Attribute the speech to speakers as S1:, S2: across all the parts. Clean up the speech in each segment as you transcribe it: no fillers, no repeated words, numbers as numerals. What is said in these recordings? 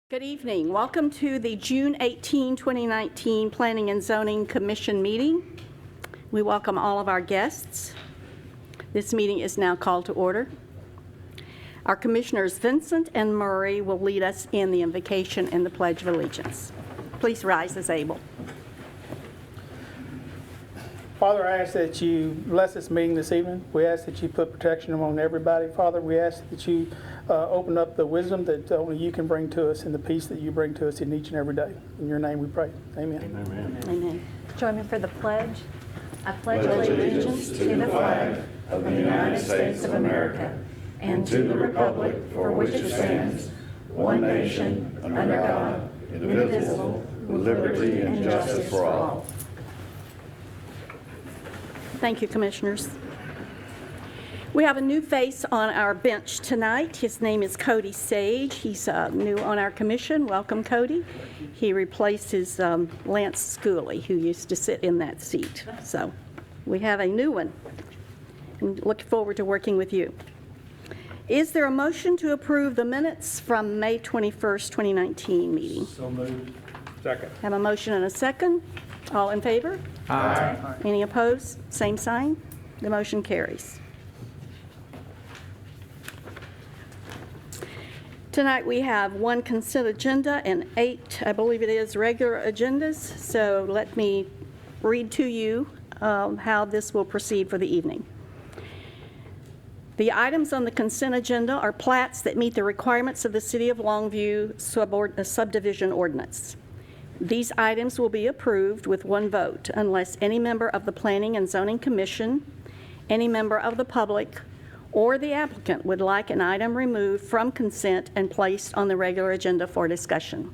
S1: Good evening. Welcome to the June 18, 2019 Planning and Zoning Commission meeting. We welcome all of our guests. This meeting is now called to order. Our commissioners Vincent and Murray will lead us in the invocation and the Pledge of Allegiance. Please rise as able.
S2: Father, I ask that you bless this meeting this evening. We ask that you put protection on everybody. Father, we ask that you open up the wisdom that only you can bring to us and the peace that you bring to us in each and every day. In your name we pray. Amen.
S3: Amen.
S1: Amen.
S4: Join me for the pledge. I
S3: Pledge allegiance to the flag of the United States of America and to the republic for which it stands, one nation, under God, indivisible, with liberty and justice for all.
S1: Thank you, Commissioners. We have a new face on our bench tonight. His name is Cody Sage. He's new on our commission. Welcome, Cody. He replaces Lance Schooley, who used to sit in that seat. So we have a new one. And look forward to working with you. Is there a motion to approve the minutes from May 21st, 2019 meeting?
S2: So moved. Second.
S1: Have a motion and a second. All in favor?
S2: Aye.
S1: Any opposed? Same sign. The motion carries. Tonight we have one consent agenda and 8, I believe it is, regular agendas. So let me read to you how this will proceed for the evening. The items on the consent agenda are plats that meet the requirements of the City of Longview subdivision ordinance. These items will be approved with one vote unless any member of the Planning and Zoning Commission, any member of the public, or the applicant would like an item removed from consent and placed on the regular agenda for discussion.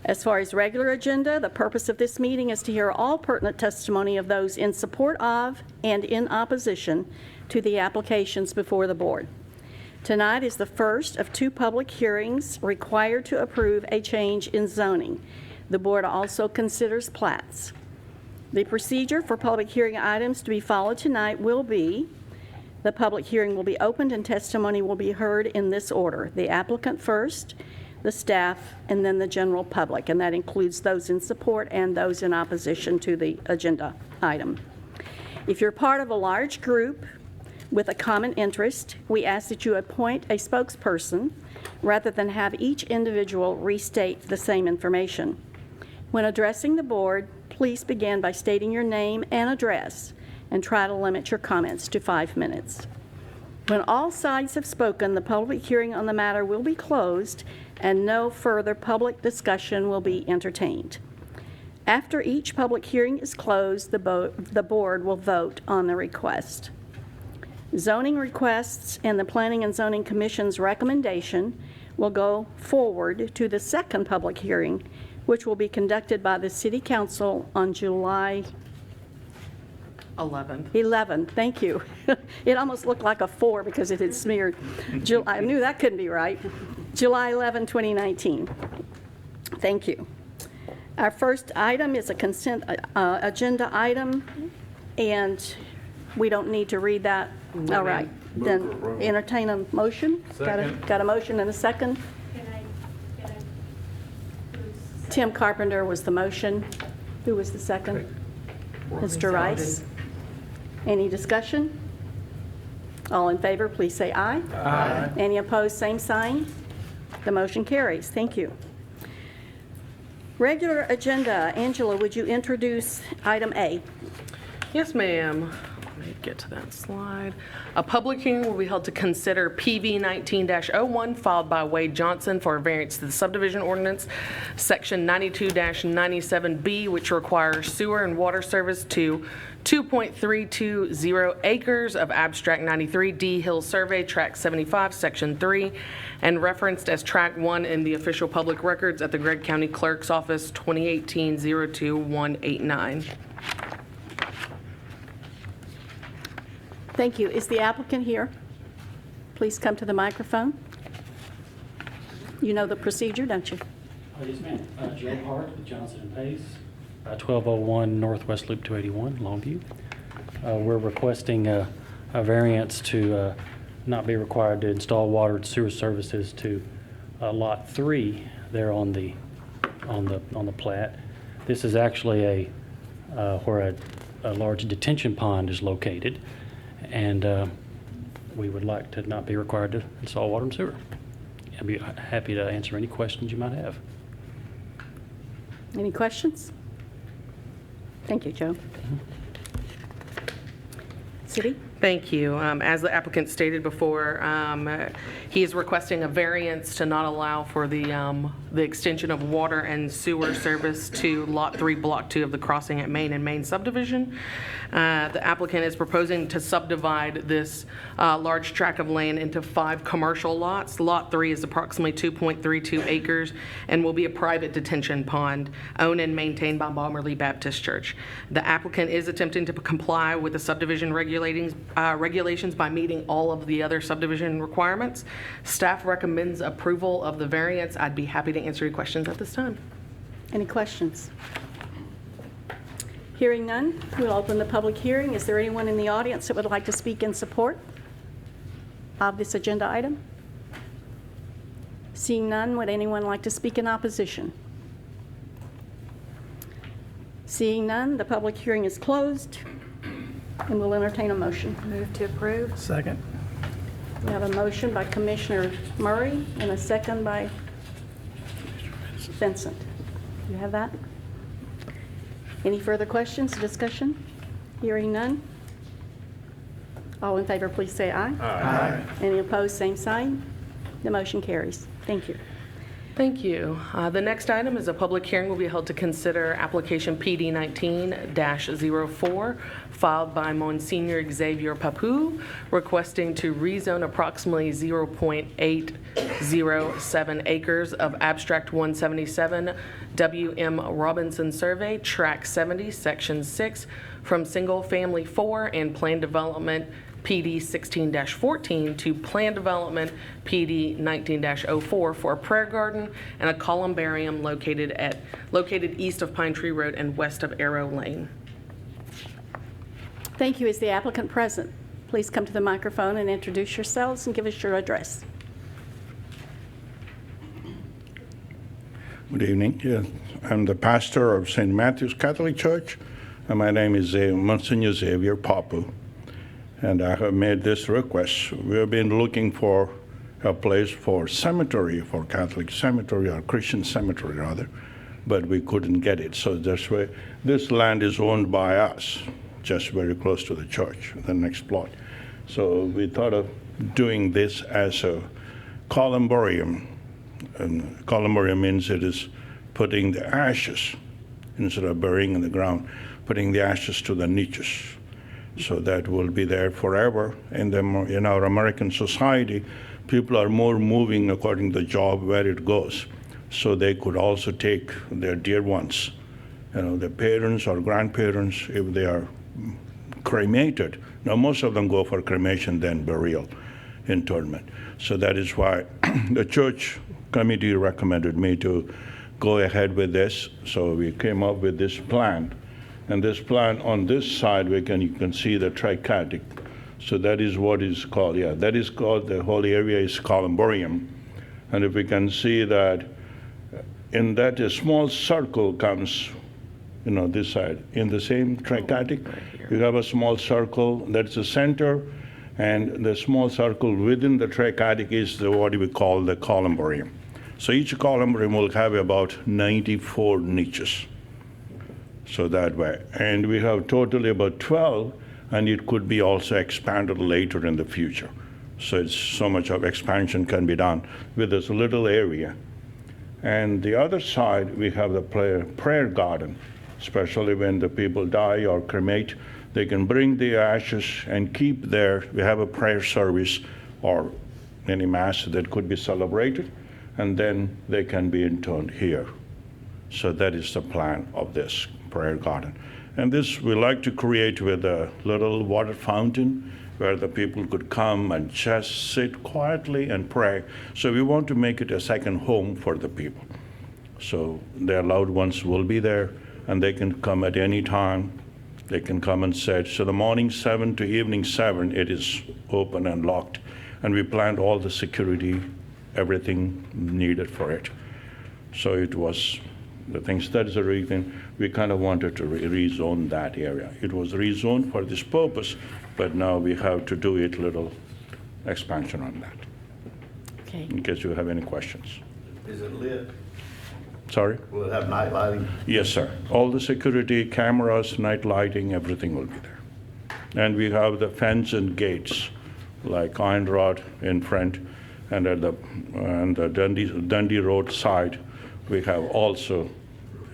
S1: As far as regular agenda, the purpose of this meeting is to hear all pertinent testimony of those in support of and in opposition to the applications before the board. Tonight is the first of 2 public hearings required to approve a change in zoning. The board also considers plats. The procedure for public hearing items to be followed tonight will be: the public hearing will be opened and testimony will be heard in this order: the applicant first, the staff, and then the general public, and that includes those in support and those in opposition to the agenda item. If you're part of a large group with a common interest, we ask that you appoint a spokesperson rather than have each individual restate the same information. When addressing the board, please begin by stating your name and address and try to limit your comments to 5 minutes. When all sides have spoken, the public hearing on the matter will be closed and no further public discussion will be entertained. After each public hearing is closed, the board will vote on the request. Zoning requests and the Planning and Zoning Commission's recommendation will go forward to the second public hearing, which will be conducted by the City Council on July 11. Thank you. It almost looked like a 4 because it had smeared. I knew that couldn't be right. July 11, 2019. Thank you. Our first item is a consent agenda item, and we don't need to read that. All right. Then entertain a motion. Got a motion and a second. Tim Carpenter was the motion. Who was the second? Mr. Rice. Any discussion? All in favor, please say aye.
S2: Aye.
S1: Any opposed, same sign. The motion carries. Thank you. Regular agenda. Angela, would you introduce item A?
S5: Yes, ma'am. Let me get to that slide. A public hearing will be held to consider PV 19-01 filed by Wade Johnson for a variance to the subdivision ordinance, section 92-97B, which requires sewer and water service to 2.320 acres of abstract 93D Hill Survey, tract 75, section 3, and referenced as tract 1 in the official public records at the Gregg County Clerk's Office 2018-02189.
S1: Thank you. Is the applicant here? Please come to the microphone. You know the procedure, don't you?
S6: Yes, ma'am. Joe Hart with Johnson & Pace, 1201 Northwest Loop 281, Longview. We're requesting a variance to not be required to install water and sewer services to Lot 3 there on the plat. This is actually where a large detention pond is located, and we would like to not be required to install water and sewer. I'd be happy to answer any questions you might have.
S1: Any questions? Thank you, Joe. City?
S5: Thank you. As the applicant stated before, he is requesting a variance to not allow for the extension of water and sewer service to Lot 3, Block 2 of the Crossing at Main and Main subdivision. The applicant is proposing to subdivide this large tract of land into 5 commercial lots. Lot 3 is approximately 2.32 acres and will be a private detention pond owned and maintained by Balmerley Baptist Church. The applicant is attempting to comply with the subdivision regulations by meeting all of the other subdivision requirements. Staff recommends approval of the variance. I'd be happy to answer your questions at this time.
S1: Any questions? Hearing none, we'll open the public hearing. Is there anyone in the audience that would like to speak in support of this agenda item? Seeing none, would anyone like to speak in opposition? Seeing none, the public hearing is closed, and we'll entertain a motion.
S4: Move to approve.
S2: Second.
S1: We have a motion by Commissioner Murray and a second by Vincent. You have that? Any further questions or discussion? Hearing none. All in favor, please say aye. Aye. Any opposed, same sign. The motion carries. Thank you.
S5: Thank you. The next item is a public hearing will be held to consider application PD 19-04 filed by Monsignor Xavier Papu requesting to rezone approximately 0.807 acres of Abstract 177 W.M. Robinson Survey, Tract 70, Section 6, from Single Family 4 and Plan Development PD 16-14 to Plan Development PD 19-04 for a prayer garden and a columbarium located east of Pine Tree Road and west of Arrow Lane.
S1: Thank you. Is the applicant present? Please come to the microphone and introduce yourselves and give us your address.
S7: Good evening. Yes, I'm the pastor of St. Matthew's Catholic Church, and my name is Monsignor Xavier Papu, and I have made this request. We have been looking for a place for cemetery, for Catholic cemetery, or Christian cemetery rather, but we couldn't get it. So that's why this land is owned by us, just very close to the church, the next plot. So we thought of doing this as a columbarium. And columbarium means it is putting the ashes, instead of burying in the ground, putting the ashes to the niches. So that will be there forever. In our American society, people are more moving according to the job where it goes. So they could also take their dear ones, their parents or grandparents, if they are cremated. Now, most of them go for cremation, then burial, interment. So that is why the church committee recommended me to go ahead with this. So we came up with this plan. And this plan on this side, you can see the trichatic. So that is what is called, that is called, the whole area is columbarium. And if we can see that in that a small circle comes, this side, in the same trichatic, you have a small circle, that's the center, and the small circle within the trichatic is what we call the columbarium. So each columbarium will have about 94 niches. So that way. And we have totally about 12, and it could be also expanded later in the future. So it's so much of expansion can be done with this little area. And the other side, we have the prayer garden, especially when the people die or cremate. They can bring the ashes and keep there. We have a prayer service or any mass that could be celebrated, and then they can be interned here. So that is the plan of this prayer garden. And this we like to create with a little water fountain where the people could come and just sit quietly and pray. So we want to make it a second home for the people. So their loved ones will be there, and they can come at any time. They can come and sit. So the morning 7 to evening 7, it is open and locked. And we planned all the security everything needed for it. So it was the things. That is the reason we kind of wanted to rezone that area. It was rezoned for this purpose, but now we have to do it little expansion on that,
S1: Okay.
S7: in case you have any questions.
S3: Is it lit?
S7: Sorry?
S3: Will it have night lighting?
S7: Yes, sir. All the security, cameras, night lighting, everything will be there. And we have the fence and gates, like iron rod in front, and at the Dundee Road side, we have also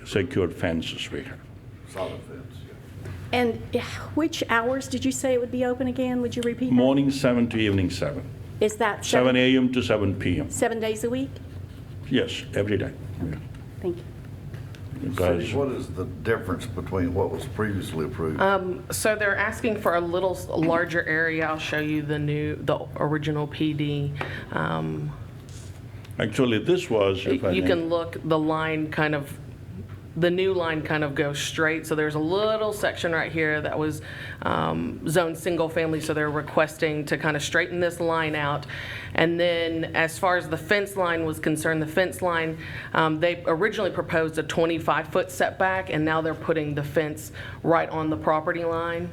S7: secured fences we have.
S3: Solid fence, yeah.
S1: And which hours did you say it would be open again? Would you repeat that?
S7: Morning 7 to evening 7.
S1: Is that
S7: 7 a.m. to 7 p.m.
S1: 7 days a week?
S7: Yes, every day.
S1: Thank you.
S7: Because
S3: Cindy, what is the difference between what was previously approved?
S5: So they're asking for a little larger area. I'll show you the original PD.
S7: actually, this was, if I
S5: You
S7: may-
S5: can look, the new line kind of goes straight. So there's a little section right here that was zoned single family. So they're requesting to kind of straighten this line out. And then as far as the fence line was concerned, the fence line, they originally proposed a 25-foot setback, and now they're putting the fence right on the property line.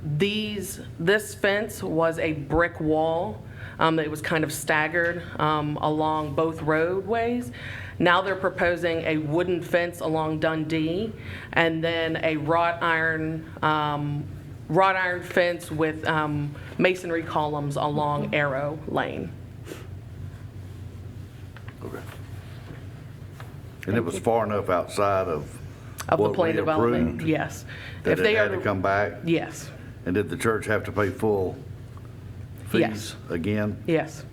S5: This fence was a brick wall. It was kind of staggered along both roadways. Now they're proposing a wooden fence along Dundee, and then a wrought iron fence with masonry columns along Arrow Lane.
S3: Okay. And it was far enough outside of
S5: Of the
S3: what
S5: planned
S3: we
S5: development,
S3: approved
S5: yes.
S3: that
S5: If
S3: it
S5: they
S3: had
S5: are
S3: to come back?
S5: Yes,
S3: And did the church have to pay full
S5: Yes.
S3: fees again?
S5: yes.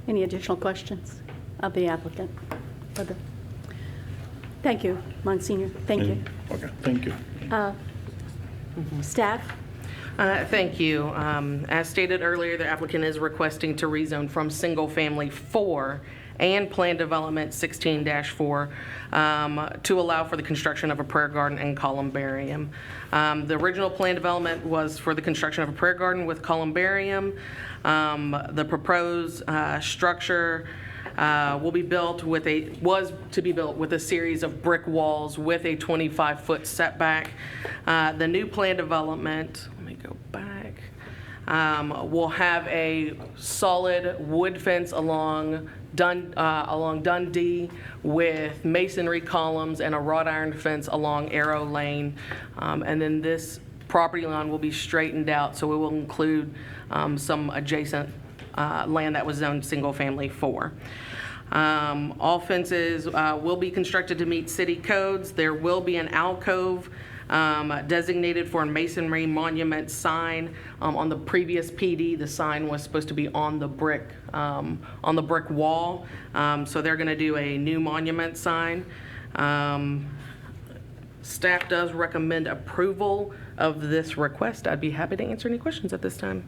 S1: Any additional questions of the applicant? Thank you, Monsignor. Thank you.
S7: Okay, thank you.
S1: Staff?
S5: Thank you. As stated earlier, the applicant is requesting to rezone from single-family 4 and planned development 16-4 to allow for the construction of a prayer garden and columbarium. The original planned development was for the construction of a prayer garden with columbarium. The proposed structure was to be built with a series of brick walls with a 25-foot setback. The new planned development, let me go back, will have a solid wood fence along Dundee with masonry columns and a wrought iron fence along Arrow Lane. And then this property line will be straightened out, so it will include some adjacent land that was zoned single-family 4. All fences will be constructed to meet city codes. There will be an alcove designated for a masonry monument sign. On the previous PD, the sign was supposed to be on the brick wall. So they're going to do a new monument sign. Staff does recommend approval of this request. I'd be happy to answer any questions at this time.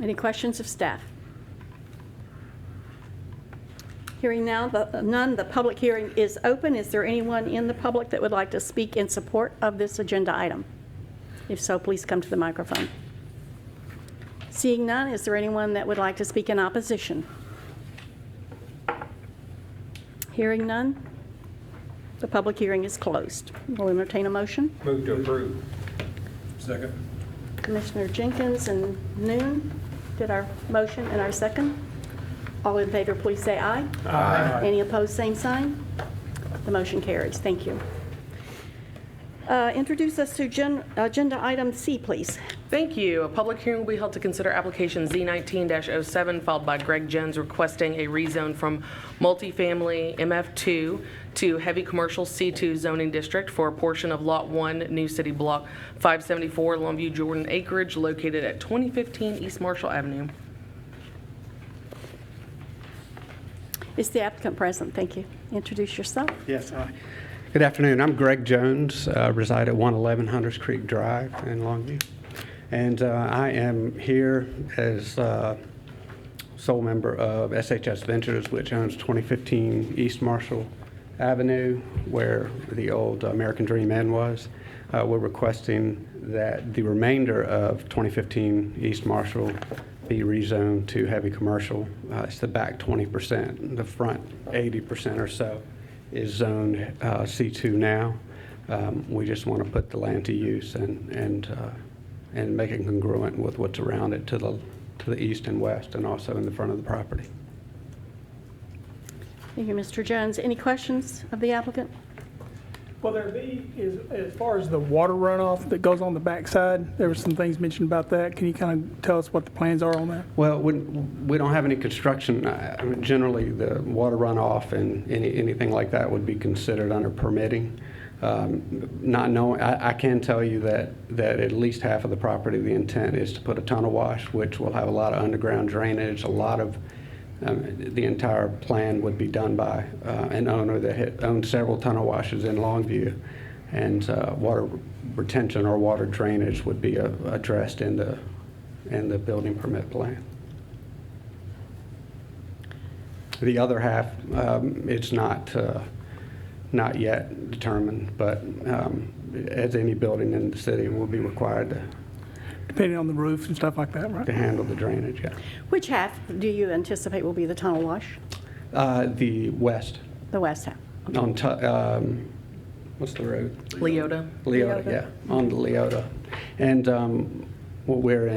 S1: Any questions of staff? Hearing now, none, the public hearing is open. Is there anyone in the public that would like to speak in support of this agenda item? If so, please come to the microphone. Seeing none, is there anyone that would like to speak in opposition? Hearing none, the public hearing is closed. We'll entertain a motion.
S8: Move to approve. Second.
S1: Commissioner Jenkins and Noon did our motion and our second. All in favor, please say aye.
S8: Aye.
S1: Any opposed, same sign. The motion carries. Thank you. Introduce us to agenda item C, please.
S5: Thank you. A public hearing will be held to consider application Z19-07 filed by Greg Jones requesting a rezone from multifamily MF2 to heavy commercial C2 zoning district for a portion of Lot 1, New City Block 574, Longview Jordan acreage located at 2015 East Marshall Avenue.
S1: Is the applicant present? Thank you. Introduce yourself.
S9: Yes. Good afternoon. I'm Greg Jones, reside at 111 Hunters Creek Drive in Longview. And I am here as sole member of SHS Ventures, which owns 2015 East Marshall Avenue, where the old American Dream Inn was. we're requesting that the remainder of 2015 East Marshall be rezoned to heavy commercial. It's the back 20%. The front 80% or so is zoned C2 now. We just want to put the land to use and make it congruent with what's around it to the east and west, and also in the front of the property.
S1: Thank you, Mr. Jones. Any questions of the applicant?
S2: Will there be, as far as the water runoff that goes on the backside, there were some things mentioned about that. Can you kind of tell us what the plans are on that?
S9: Well, we don't have any construction. I mean, generally, the water runoff and anything like that would be considered under permitting. Not knowing, I can tell you that at least half of the property, the intent is to put a tunnel wash, which will have a lot of underground drainage. A lot of the entire plan would be done by an owner that owns several tunnel washes in Longview, and water retention or water drainage would be addressed in the building permit plan. The other half, it's not yet determined, but as any building in the city will be required to
S2: Depending on the roof and stuff like that, right?
S9: handle the drainage, yeah.
S1: Which half do you anticipate will be the tunnel wash?
S9: The west,
S1: The west half.
S9: on, what's the road?
S5: Leota.
S9: Leota, yeah, on the Leota. And we're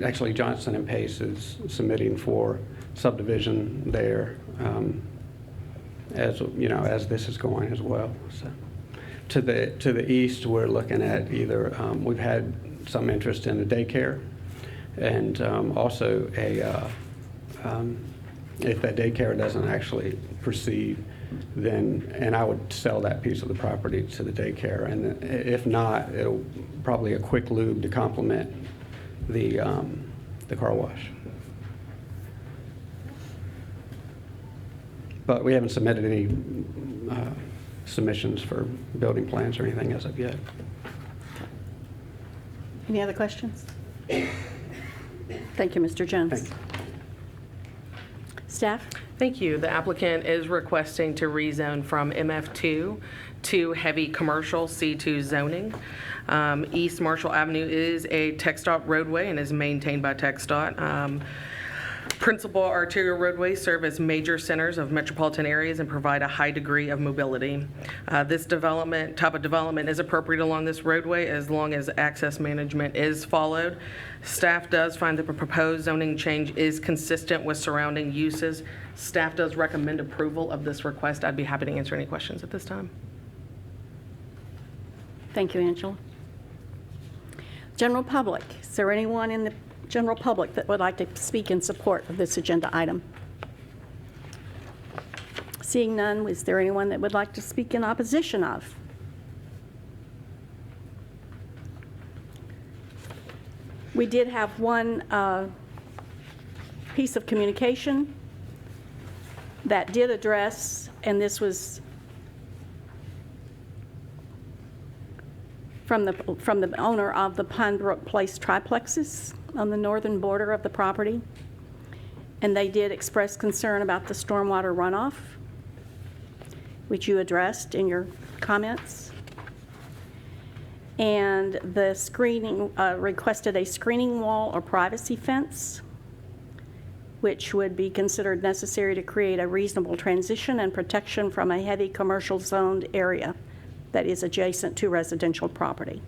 S9: actually Johnson and Pace is submitting for subdivision there, as you know, as this is going as well. So to the east, we're looking at either we've had some interest in a daycare, and also if that daycare doesn't actually proceed, then I would sell that piece of the property to the daycare, and if not, it'll probably a quick lube to complement the car wash. But we haven't submitted any submissions for building plans or anything as of yet.
S1: Any other questions? Thank you, Mr. Jones.
S9: Thank you.
S1: Staff?
S5: Thank you. The applicant is requesting to rezone from MF2 to heavy commercial C2 zoning. East Marshall Avenue is a TxDOT roadway and is maintained by TxDOT. Principal arterial roadways serve as major centers of metropolitan areas and provide a high degree of mobility. This type of development is appropriate along this roadway as long as access management is followed. Staff does find that the proposed zoning change is consistent with surrounding uses. Staff does recommend approval of this request. I'd be happy to answer any questions at this time.
S1: Thank you, Angela. General public, is there anyone in the general public that would like to speak in support of this agenda item? Seeing none, is there anyone that would like to speak in opposition of? We did have one piece of communication that did address, and this was from the owner of the Pine Brook Place triplexes on the northern border of the property. And they did express concern about the stormwater runoff, which you addressed in your comments. And the screening, requested a screening wall or privacy fence, which would be considered necessary to create a reasonable transition and protection from a heavy commercial zoned area that is adjacent to residential property.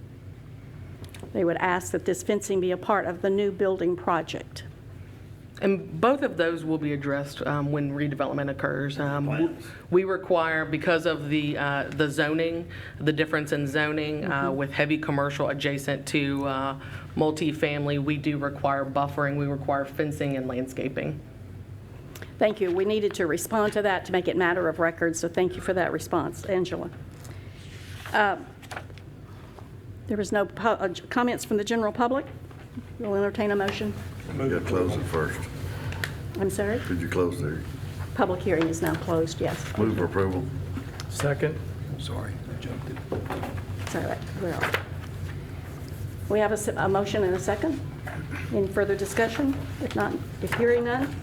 S1: They would ask that this fencing be a part of the new building project.
S5: And both of those will be addressed when redevelopment occurs. We require, because of the zoning, the difference in zoning with heavy commercial adjacent to multifamily, we do require buffering, we require fencing and landscaping.
S1: Thank you. We needed to respond to that to make it matter of record, so thank you for that response, Angela. There was no comments from the general public. We'll entertain a motion.
S3: You gotta close it first.
S1: I'm sorry?
S3: Could you close there?
S1: Public hearing is now closed, yes.
S3: Move for approval.
S8: Second. Sorry, I jumped it.
S1: It's all right. We're all. We have a motion and a second. Any further discussion? If not, if hearing none,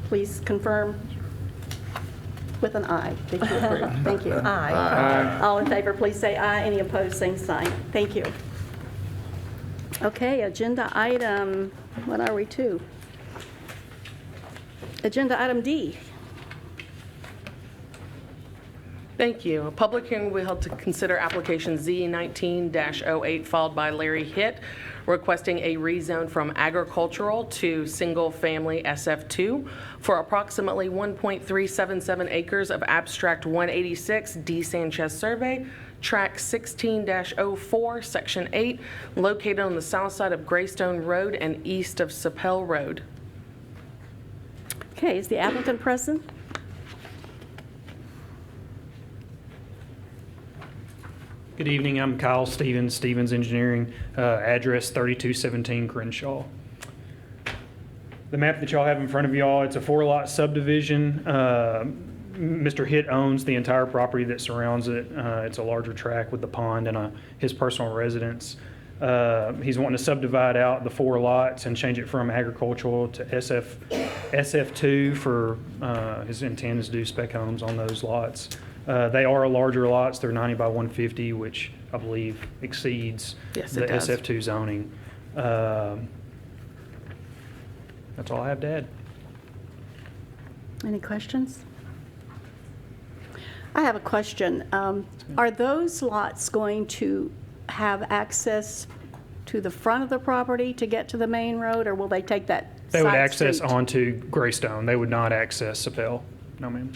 S1: please confirm with an I, that you approve. Thank you.
S4: Aye.
S1: All in favor, please say aye. Any opposed, same sign. Thank you. Okay, agenda item, what are we to? Agenda item D.
S5: Thank you. A public hearing will be held to consider application Z19-08 filed by Larry Hitt, requesting a rezone from agricultural to single-family SF2 for approximately 1.377 acres of abstract 186 D. Sanchez Survey, tract 16-04, section 8, located on the south side of Greystone Road and east of Sapel Road.
S1: Okay, is the applicant present?
S10: Good evening, I'm Kyle Stevens, Stevens Engineering, address 3217 Crenshaw. The map that y'all have in front of y'all, it's a 4-lot subdivision. Mr. Hitt owns the entire property that surrounds it. It's a larger tract with the pond and his personal residence. He's wanting to subdivide out the 4 lots and change it from agricultural to SF2 for his intent is to do spec homes on those lots. They are larger lots. They're 90 by 150, which I believe exceeds
S5: Yes,
S10: the
S5: it does.
S10: SF2 zoning. That's all I have to add.
S1: Any questions? I have a question. Are those lots going to have access to the front of the property to get to the main road, or will they take that
S10: They would
S1: side
S10: access
S1: street?
S10: onto Greystone. They would not access Sapel. No, ma'am.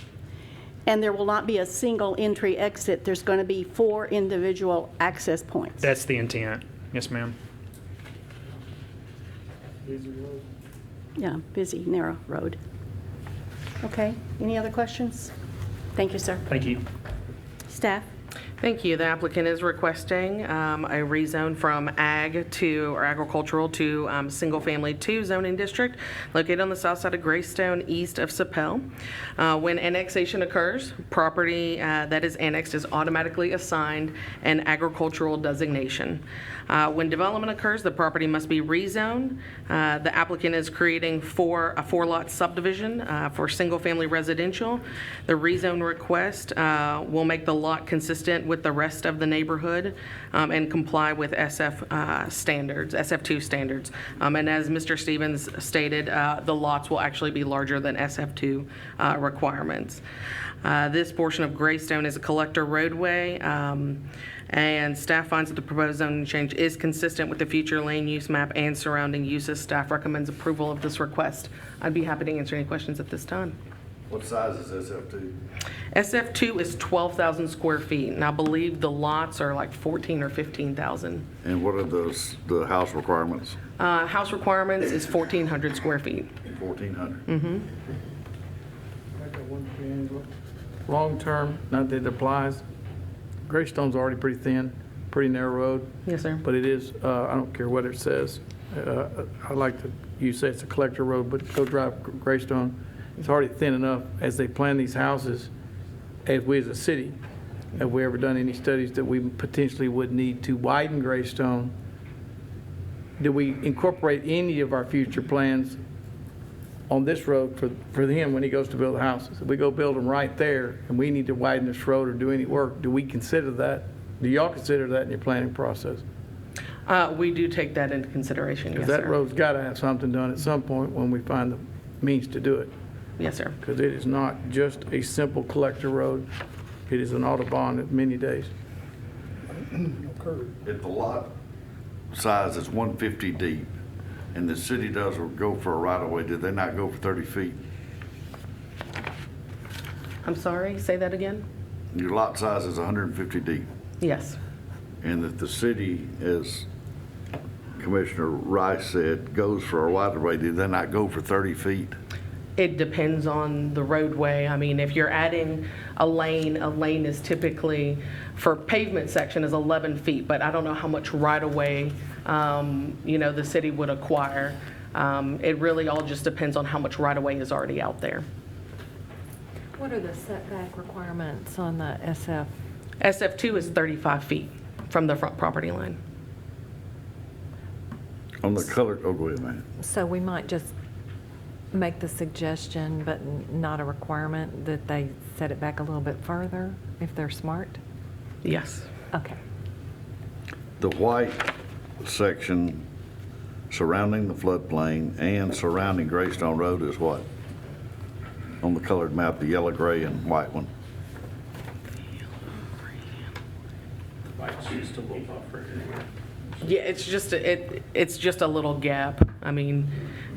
S1: And there will not be a single entry exit. There's going to be 4 individual access points.
S10: That's the intent. Yes, ma'am.
S1: Yeah, busy, narrow road. Okay, any other questions? Thank you, sir.
S10: Thank you.
S1: Staff?
S5: Thank you. The applicant is requesting a rezone from agricultural to single-family 2 zoning district located on the south side of Greystone, east of Sapel. When annexation occurs, property that is annexed is automatically assigned an agricultural designation. When development occurs, the property must be rezoned. The applicant is creating a 4-lot subdivision for single-family residential. The rezone request will make the lot consistent with the rest of the neighborhood and comply with SF standards, SF2 standards. And as Mr. Stevens stated, the lots will actually be larger than SF2 requirements. This portion of Greystone is a collector roadway, and staff finds that the proposed zoning change is consistent with the future land use map and surrounding uses. Staff recommends approval of this request. I'd be happy to answer any questions at this time.
S3: What size is SF2?
S5: SF2 is 12,000 square feet, and I believe the lots are like 14 or 15,000.
S3: And what are the house requirements?
S5: House requirements is 1,400 square feet.
S3: 1,400.
S2: Long term, not that it applies. Greystone's already pretty thin, pretty narrow road,
S5: Yes, sir.
S2: but it is, I don't care what it says. I like that you say it's a collector road, but go drive Greystone. It's already thin enough as they plan these houses, as we as a city, have we ever done any studies that we potentially would need to widen Greystone? Do we incorporate any of our future plans on this road for him when he goes to build houses? If we go build them right there and we need to widen this road or do any work, do we consider that? Do y'all consider that in your planning process?
S5: We do take that into consideration, yes,
S2: Because that
S5: sir.
S2: road's got to have something done at some point when we find the means to do it.
S5: Yes, sir.
S2: Because it is not just a simple collector road. It is an Autobahn of many days.
S3: If the lot size is 150 deep and the city does go for a right-of-way, did they not go for 30 feet?
S5: I'm sorry, say that again?
S3: Your lot size is 150 deep.
S5: Yes.
S3: And that the city, as Commissioner Rice said, goes for a right-of-way, did they not go for 30 feet?
S5: It depends on the roadway. I mean, if you're adding a lane is typically, for pavement section, is 11 feet, but I don't know how much right-of-way, the city would acquire. It really all just depends on how much right-of-way is already out there.
S4: What are the setback requirements on the SF?
S5: SF2 is 35 feet from the front property line.
S3: On the color, oh, go ahead, man.
S4: So we might just make the suggestion, but not a requirement, that they set it back a little bit further if they're smart?
S5: Yes.
S4: Okay.
S3: The white section surrounding the floodplain and surrounding Greystone Road is what? On the colored map, the yellow, gray, and white one.
S5: Yeah, it's just, it's just a little gap. I mean,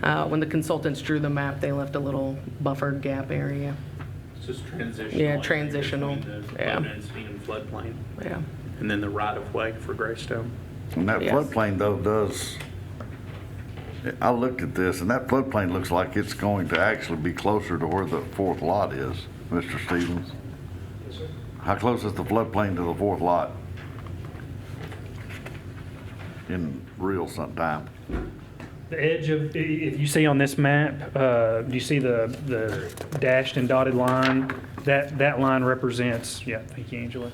S5: when the consultants drew the map, they left a little buffered gap area.
S11: It's just transitional.
S5: Yeah, transitional.
S11: Between the
S5: Yeah.
S11: road density and floodplain,
S5: Yeah.
S11: and then the right-of-way for Greystone.
S3: And that
S5: Yes.
S3: floodplain though does, I looked at this, and that floodplain looks like it's going to actually be closer to where the fourth lot is, Mr. Stevens. How close is the floodplain to the fourth lot? In real time.
S10: The edge of, if you see on this map, do you see the dashed and dotted line? That line represents, yeah, thank you, Angela.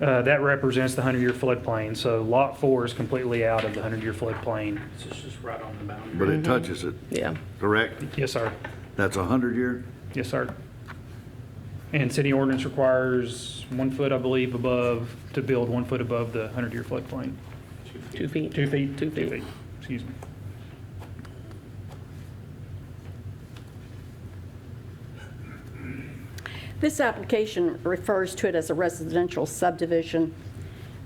S10: That represents the 100-year floodplain. So Lot 4 is completely out of the 100-year floodplain.
S11: So it's just right on the boundary.
S3: But it touches it,
S5: Yeah.
S3: correct?
S10: Yes, sir.
S3: That's 100-year?
S10: Yes, sir. And city ordinance requires 1 foot, I believe, above, to build 1 foot above the 100-year floodplain.
S5: 2 feet.
S10: 2 feet?
S5: 2 feet.
S10: Excuse me.
S1: This application refers to it as a residential subdivision.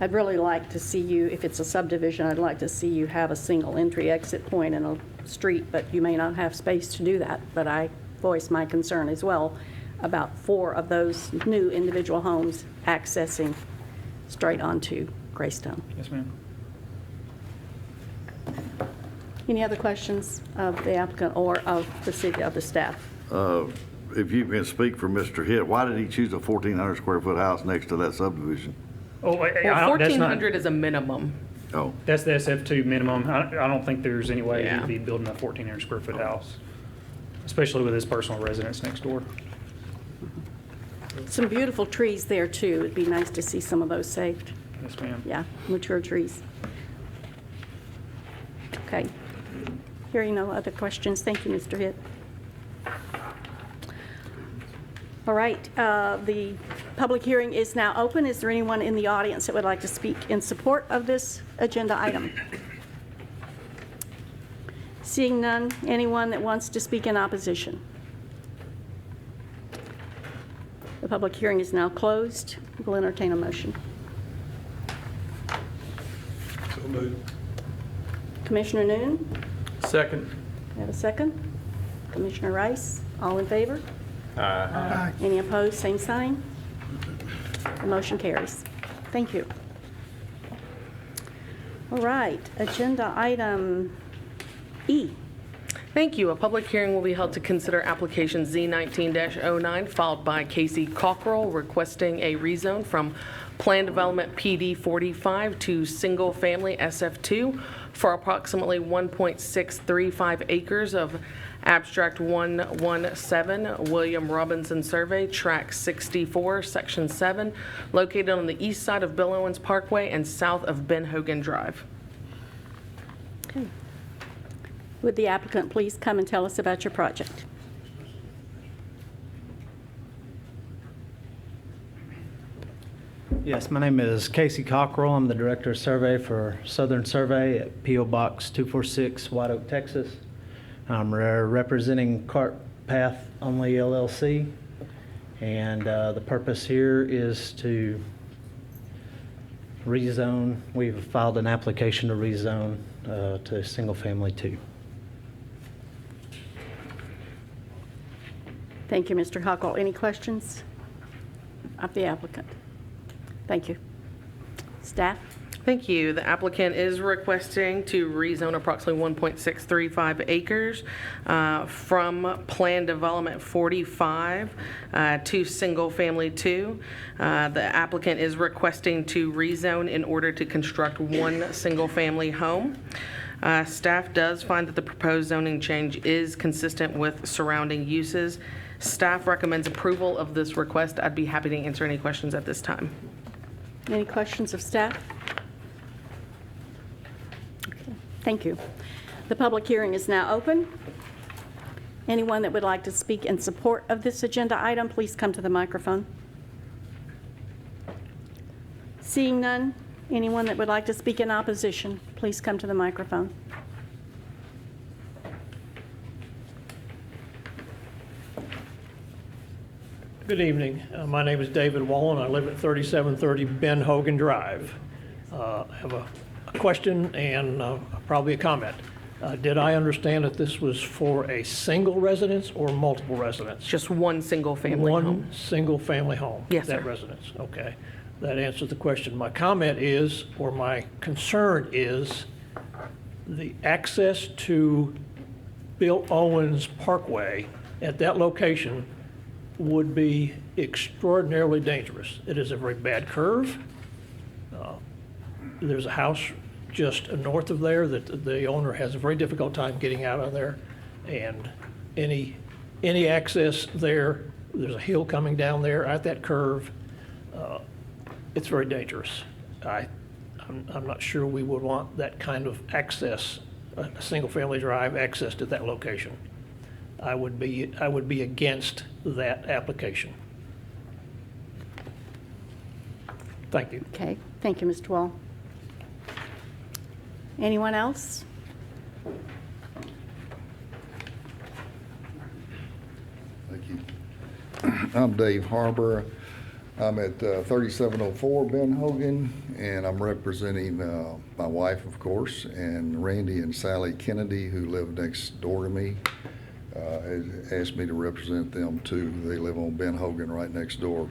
S1: I'd really like to see you, if it's a subdivision, I'd like to see you have a single entry exit point in a street, but you may not have space to do that. But I voice my concern as well about 4 of those new individual homes accessing straight onto Greystone.
S10: Yes, ma'am.
S1: Any other questions of the applicant or of the city, of the staff?
S3: If you can speak for Mr. Hitt, why did he choose a 1,400 square foot house next to that subdivision?
S10: Oh,
S5: Well,
S10: that's not,
S5: 1,400 is a minimum.
S3: Oh,
S10: that's the SF2 minimum. I don't think there's any way
S5: Yeah.
S10: he'd be building a 1,400 square foot house, especially with his personal residence next door.
S1: Some beautiful trees there, too. It'd be nice to see some of those saved.
S10: Yes, ma'am.
S1: Yeah, mature trees. Okay. Hearing no other questions, thank you, Mr. Hitt. All right, the public hearing is now open. Is there anyone in the audience that would like to speak in support of this agenda item? Seeing none, anyone that wants to speak in opposition? The public hearing is now closed. We'll entertain a motion.
S8: So moved.
S1: Commissioner Noon,
S8: Second.
S1: have a second? Commissioner Rice, all in favor? Aye. Any opposed, same sign? The motion carries. Thank you. All right, agenda item E.
S5: Thank you. A public hearing will be held to consider application Z19-09 filed by Casey Cockrell requesting a rezone from Plan Development PD 45 to Single Family SF2 for approximately 1.635 acres of Abstract 117 William Robinson Survey, Track 64, Section 7, located on the east side of Bill Owens Parkway and south of Ben Hogan Drive.
S1: Okay. Would the applicant please come and tell us about your project?
S12: Yes, my name is Casey Cockrell. I'm the Director of Survey for Southern Survey at P.O. Box 246, White Oak, Texas. I'm representing Cart Path Only LLC, and the purpose here is to rezone. We've filed an application to rezone to Single Family 2.
S1: Thank you, Mr. Huckle. Any questions of the applicant? Thank you. Staff?
S5: Thank you. The applicant is requesting to rezone approximately 1.635 acres from Plan Development 45 to Single Family 2. The applicant is requesting to rezone in order to construct one single-family home. Staff does find that the proposed zoning change is consistent with surrounding uses. Staff recommends approval of this request. I'd be happy to answer any questions at this time.
S1: Any questions of staff? Okay, thank you. The public hearing is now open. Anyone that would like to speak in support of this agenda item, please come to the microphone. Seeing none, anyone that would like to speak in opposition, please come to the microphone.
S8: Good evening. My name is David Wallen. I live at 3730 Ben Hogan Drive. I have a question and probably a comment. Did I understand that this was for a single residence or multiple residents?
S5: Just one single-family home.
S8: One single-family home?
S5: Yes,
S8: That
S5: sir.
S8: residence, okay. That answers the question. My comment is, or my concern is, the access to Bill Owens Parkway at that location would be extraordinarily dangerous. It is a very bad curve. There's a house just north of there that the owner has a very difficult time getting out of there. And any access there, there's a hill coming down there at that curve. It's very dangerous. I'm not sure we would want that kind of access, a single-family drive access to that location. I would be against that application. Thank you.
S1: Okay, thank you, Mr. Wall. Anyone else?
S13: Thank you. I'm Dave Harbor. I'm at 3704 Ben Hogan, and I'm representing my wife, of course, and Randy and Sally Kennedy, who live next door to me. Has asked me to represent them too. They live on Ben Hogan right next door.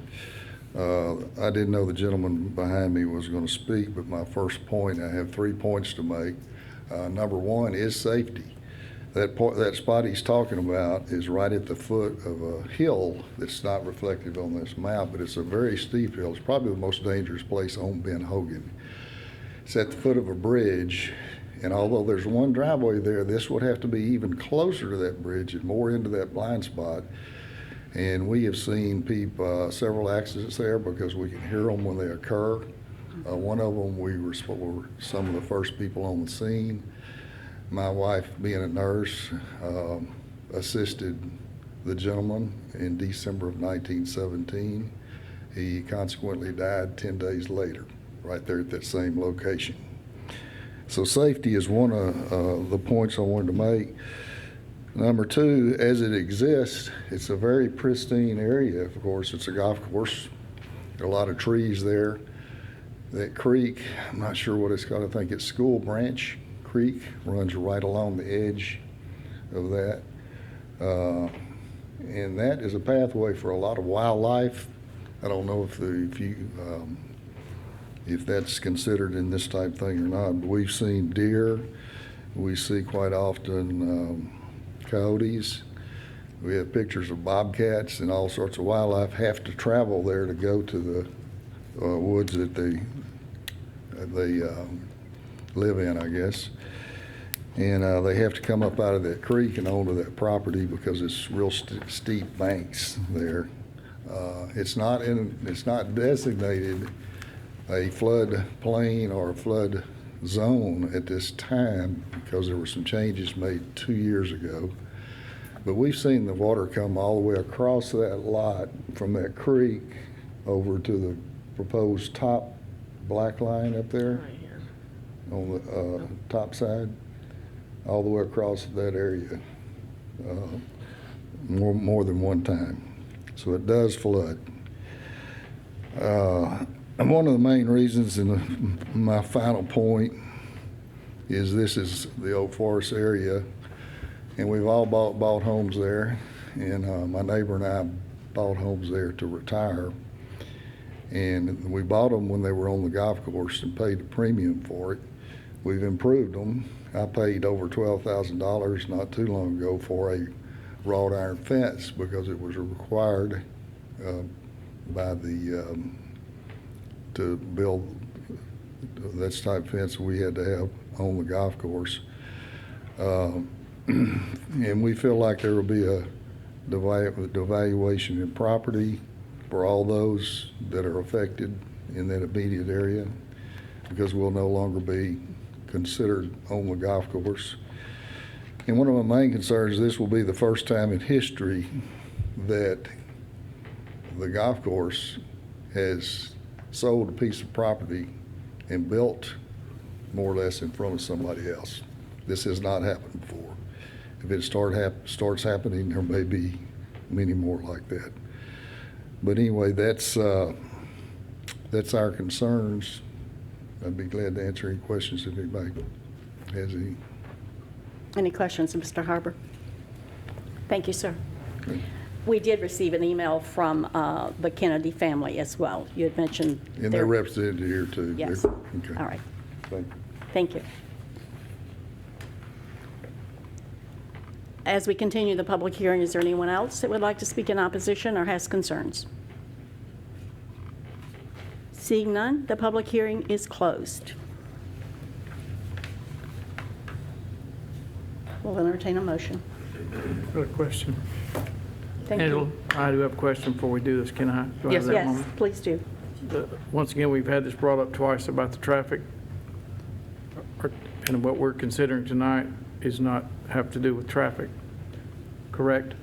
S13: I didn't know the gentleman behind me was going to speak, but my first point, I have 3 points to make. Number one is safety. That spot he's talking about is right at the foot of a hill that's not reflected on this map, but it's a very steep hill. It's probably the most dangerous place on Ben Hogan. It's at the foot of a bridge, and although there's one driveway there, this would have to be even closer to that bridge and more into that blind spot. And we have seen several accidents there because we can hear them when they occur. One of them, we were some of the first people on the scene. My wife, being a nurse, assisted the gentleman in December of 1917. He consequently died 10 days later, right there at that same location. So safety is one of the points I wanted to make. Number two, as it exists, it's a very pristine area. Of course, it's a golf course. There are a lot of trees there. That creek, I'm not sure what it's called. I think it's School Branch Creek, runs right along the edge of that. And that is a pathway for a lot of wildlife. I don't know if that's considered in this type thing or not, but we've seen deer. We see quite often coyotes. We have pictures of bobcats, and all sorts of wildlife have to travel there to go to the woods that they live in, I guess. And they have to come up out of that creek and onto that property because it's real steep banks there. It's not designated a flood plain or a flood zone at this time because there were some changes made 2 years ago. But we've seen the water come all the way across that lot from that creek over to the proposed top black line up there on the top side, all the way across that area more than one time. So it does flood. And one of the main reasons, and my final point, is this is the Oak Forest area, and we've all bought homes there, and my neighbor and I bought homes there to retire. And we bought them when they were on the golf course and paid a premium for it. We've improved them. I paid over $12,000 not too long ago for a wrought iron fence because it was required by the to build that type of fence we had to have on the golf course. And we feel like there will be a devaluation in property for all those that are affected in that immediate area because we'll no longer be considered on the golf course. And one of my main concerns, this will be the first time in history that the golf course has sold a piece of property and built more or less in front of somebody else. This has not happened before. If it starts happening, there may be many more like that. But anyway, that's our concerns. I'd be glad to answer any questions if anybody has any.
S1: Any questions, Mr. Harbour? Thank you, sir. We did receive an email from the Kennedy family as well. You had mentioned.
S13: And they're represented here too.
S1: Yes.
S13: Okay.
S1: All right.
S13: Thank you.
S1: Thank you. As we continue the public hearing, is there anyone else that would like to speak in opposition or has concerns? Seeing none, the public hearing is closed. We'll entertain a motion.
S2: Got a question.
S1: Thank
S2: Angela,
S1: you.
S2: I do have a question before we do this. Can I? Do I have that
S1: Yes,
S2: moment?
S1: please do.
S2: Once again, we've had this brought up twice about the traffic. And what we're considering tonight is not have to do with traffic, correct?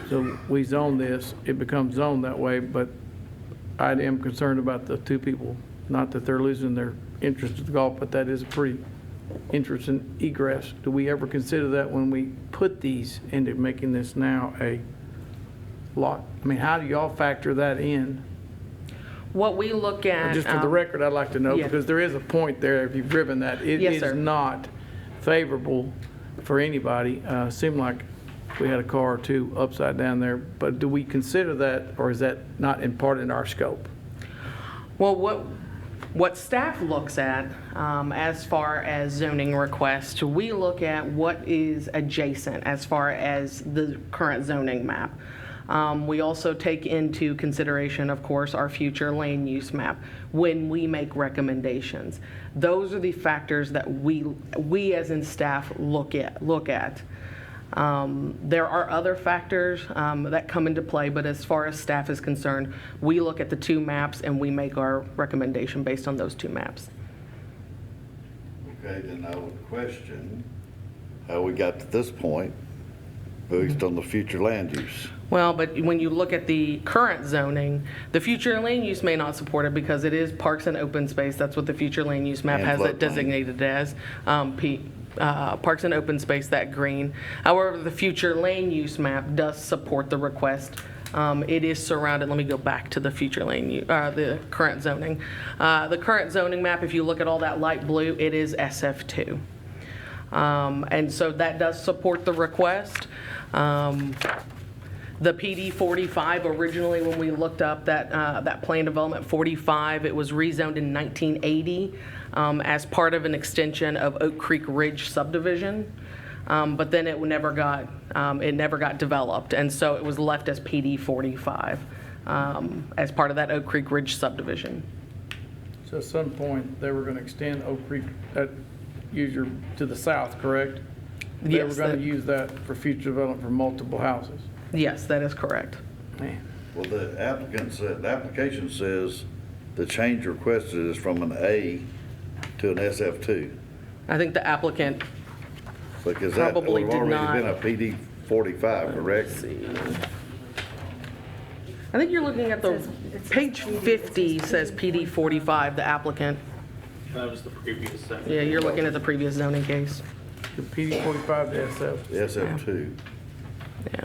S2: So we zone this, it becomes zoned that way, but I am concerned about the two people, not that they're losing their interest in the golf, but that is a pretty interesting egress. Do we ever consider that when we put these into making this now a lot? I mean, how do y'all factor that in?
S5: What we look at.
S2: Just for the record, I'd like to know,
S5: yeah.
S2: because there is a point there, if you've driven that, it
S5: Yes,
S2: is
S5: sir.
S2: not favorable for anybody. Seemed like we had a car or two upside down there, but do we consider that, or is that not in part in our scope?
S5: Well, what staff looks at as far as zoning requests, we look at what is adjacent as far as the current zoning map. We also take into consideration, of course, our future land use map when we make recommendations. Those are the factors that we as in staff look at. There are other factors that come into play, but as far as staff is concerned, we look at the two maps and we make our recommendation based on those two maps.
S3: Okay, then I would question how we got to this point based on the future land use.
S5: Well, but when you look at the current zoning, the future land use may not support it because it is parks and open space. That's what the future land use map
S3: And
S5: has it
S3: floodplain.
S5: designated as. Parks and open space, that green. However, the future land use map does support the request. It is surrounded, let me go back to the future land use, the current zoning. The current zoning map, if you look at all that light blue, it is SF2. And so that does support the request. The PD 45, originally when we looked up that plan development 45, it was rezoned in 1980 as part of an extension of Oak Creek Ridge subdivision. But then it never got developed, and so it was left as PD 45 as part of that Oak Creek Ridge subdivision.
S2: So at some point, they were going to extend Oak Creek, to the south, correct? They were
S5: Yes,
S2: going to
S5: that-
S2: use that for future development for multiple houses.
S5: Yes, that is correct.
S2: Man.
S3: Well, the application says the change requested is from an A to an SF2.
S5: I think the applicant,
S3: Because that would
S5: Probably
S3: have
S5: did
S3: already
S5: not.
S3: been a PD 45, correct?
S5: let's see. I think you're looking at the, page 50 says PD 45, the applicant.
S11: That was the previous section.
S5: Yeah, you're looking at the previous zoning case.
S2: The PD 45 to SF.
S3: The SF2.
S5: Yeah.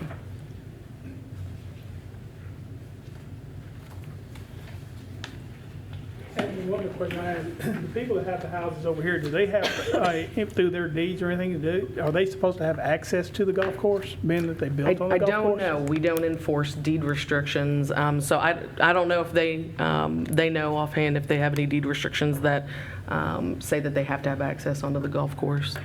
S2: And one other question I had, the people that have the houses over here, do they have, through their deeds or anything, are they supposed to have access to the golf course, being that they built on the
S5: I
S2: golf
S5: don't
S2: course?
S5: know. We don't enforce deed restrictions. So I don't know if they know offhand if they have any deed restrictions that say that they have to have access onto the golf course.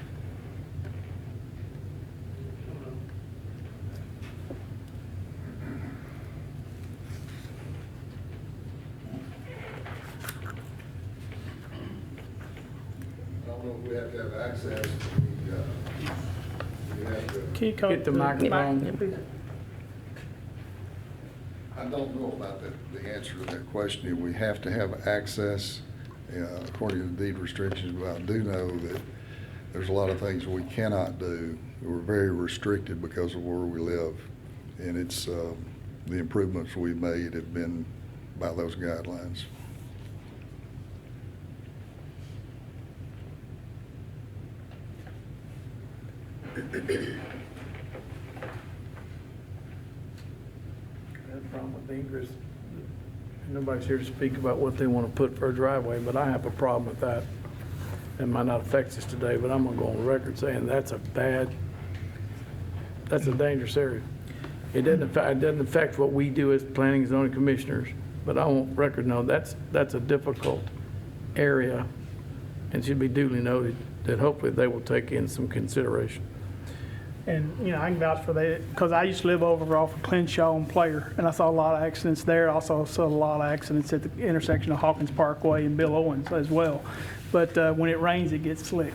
S13: I don't know if we have to have access. We have to.
S2: Can you get the microphone? please?
S13: I don't know about the answer to that question. If we have to have access according to the deed restrictions, but I do know that there's a lot of things we cannot do. We're very restricted because of where we live. And it's, the improvements we've made have been by those guidelines.
S14: The problem with egress, nobody's here to speak about what they want to put for a driveway, but I have a problem with that. It might not affect us today, but I'm gonna go on record saying that's a dangerous area. It doesn't affect what we do as planning and zoning commissioners, but I want record know that's a difficult area and should be duly noted that hopefully they will take in some consideration.
S2: And, you know, I can vouch for that, because I used to live over off of Clinshaw and Player, and I saw a lot of accidents there. I also saw a lot of accidents at the intersection of Hawkins Parkway and Bill Owens as well. But when it rains, it gets slick.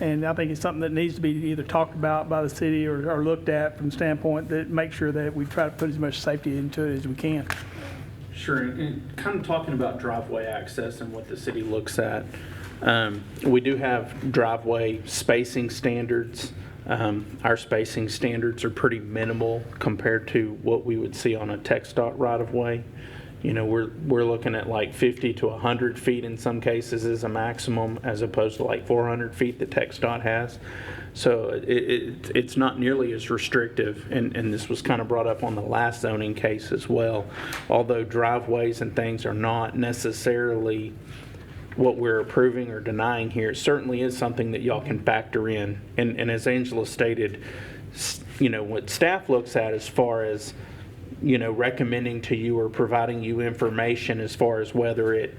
S2: And I think it's something that needs to be either talked about by the city or looked at from the standpoint that make sure that we try to put as much safety into it as we can.
S11: Sure, and kind of talking about driveway access and what the city looks at. We do have driveway spacing standards. Our spacing standards are pretty minimal compared to what we would see on a TxDOT right-of-way. You know, we're looking at like 50 to 100 feet in some cases as a maximum, as opposed to like 400 feet that TxDOT has. So it's not nearly as restrictive, and this was kind of brought up on the last zoning case as well. Although driveways and things are not necessarily what we're approving or denying here, it certainly is something that y'all can factor in. And as Angela stated, you know, what staff looks at as far as, you know, recommending to you or providing you information as far as whether it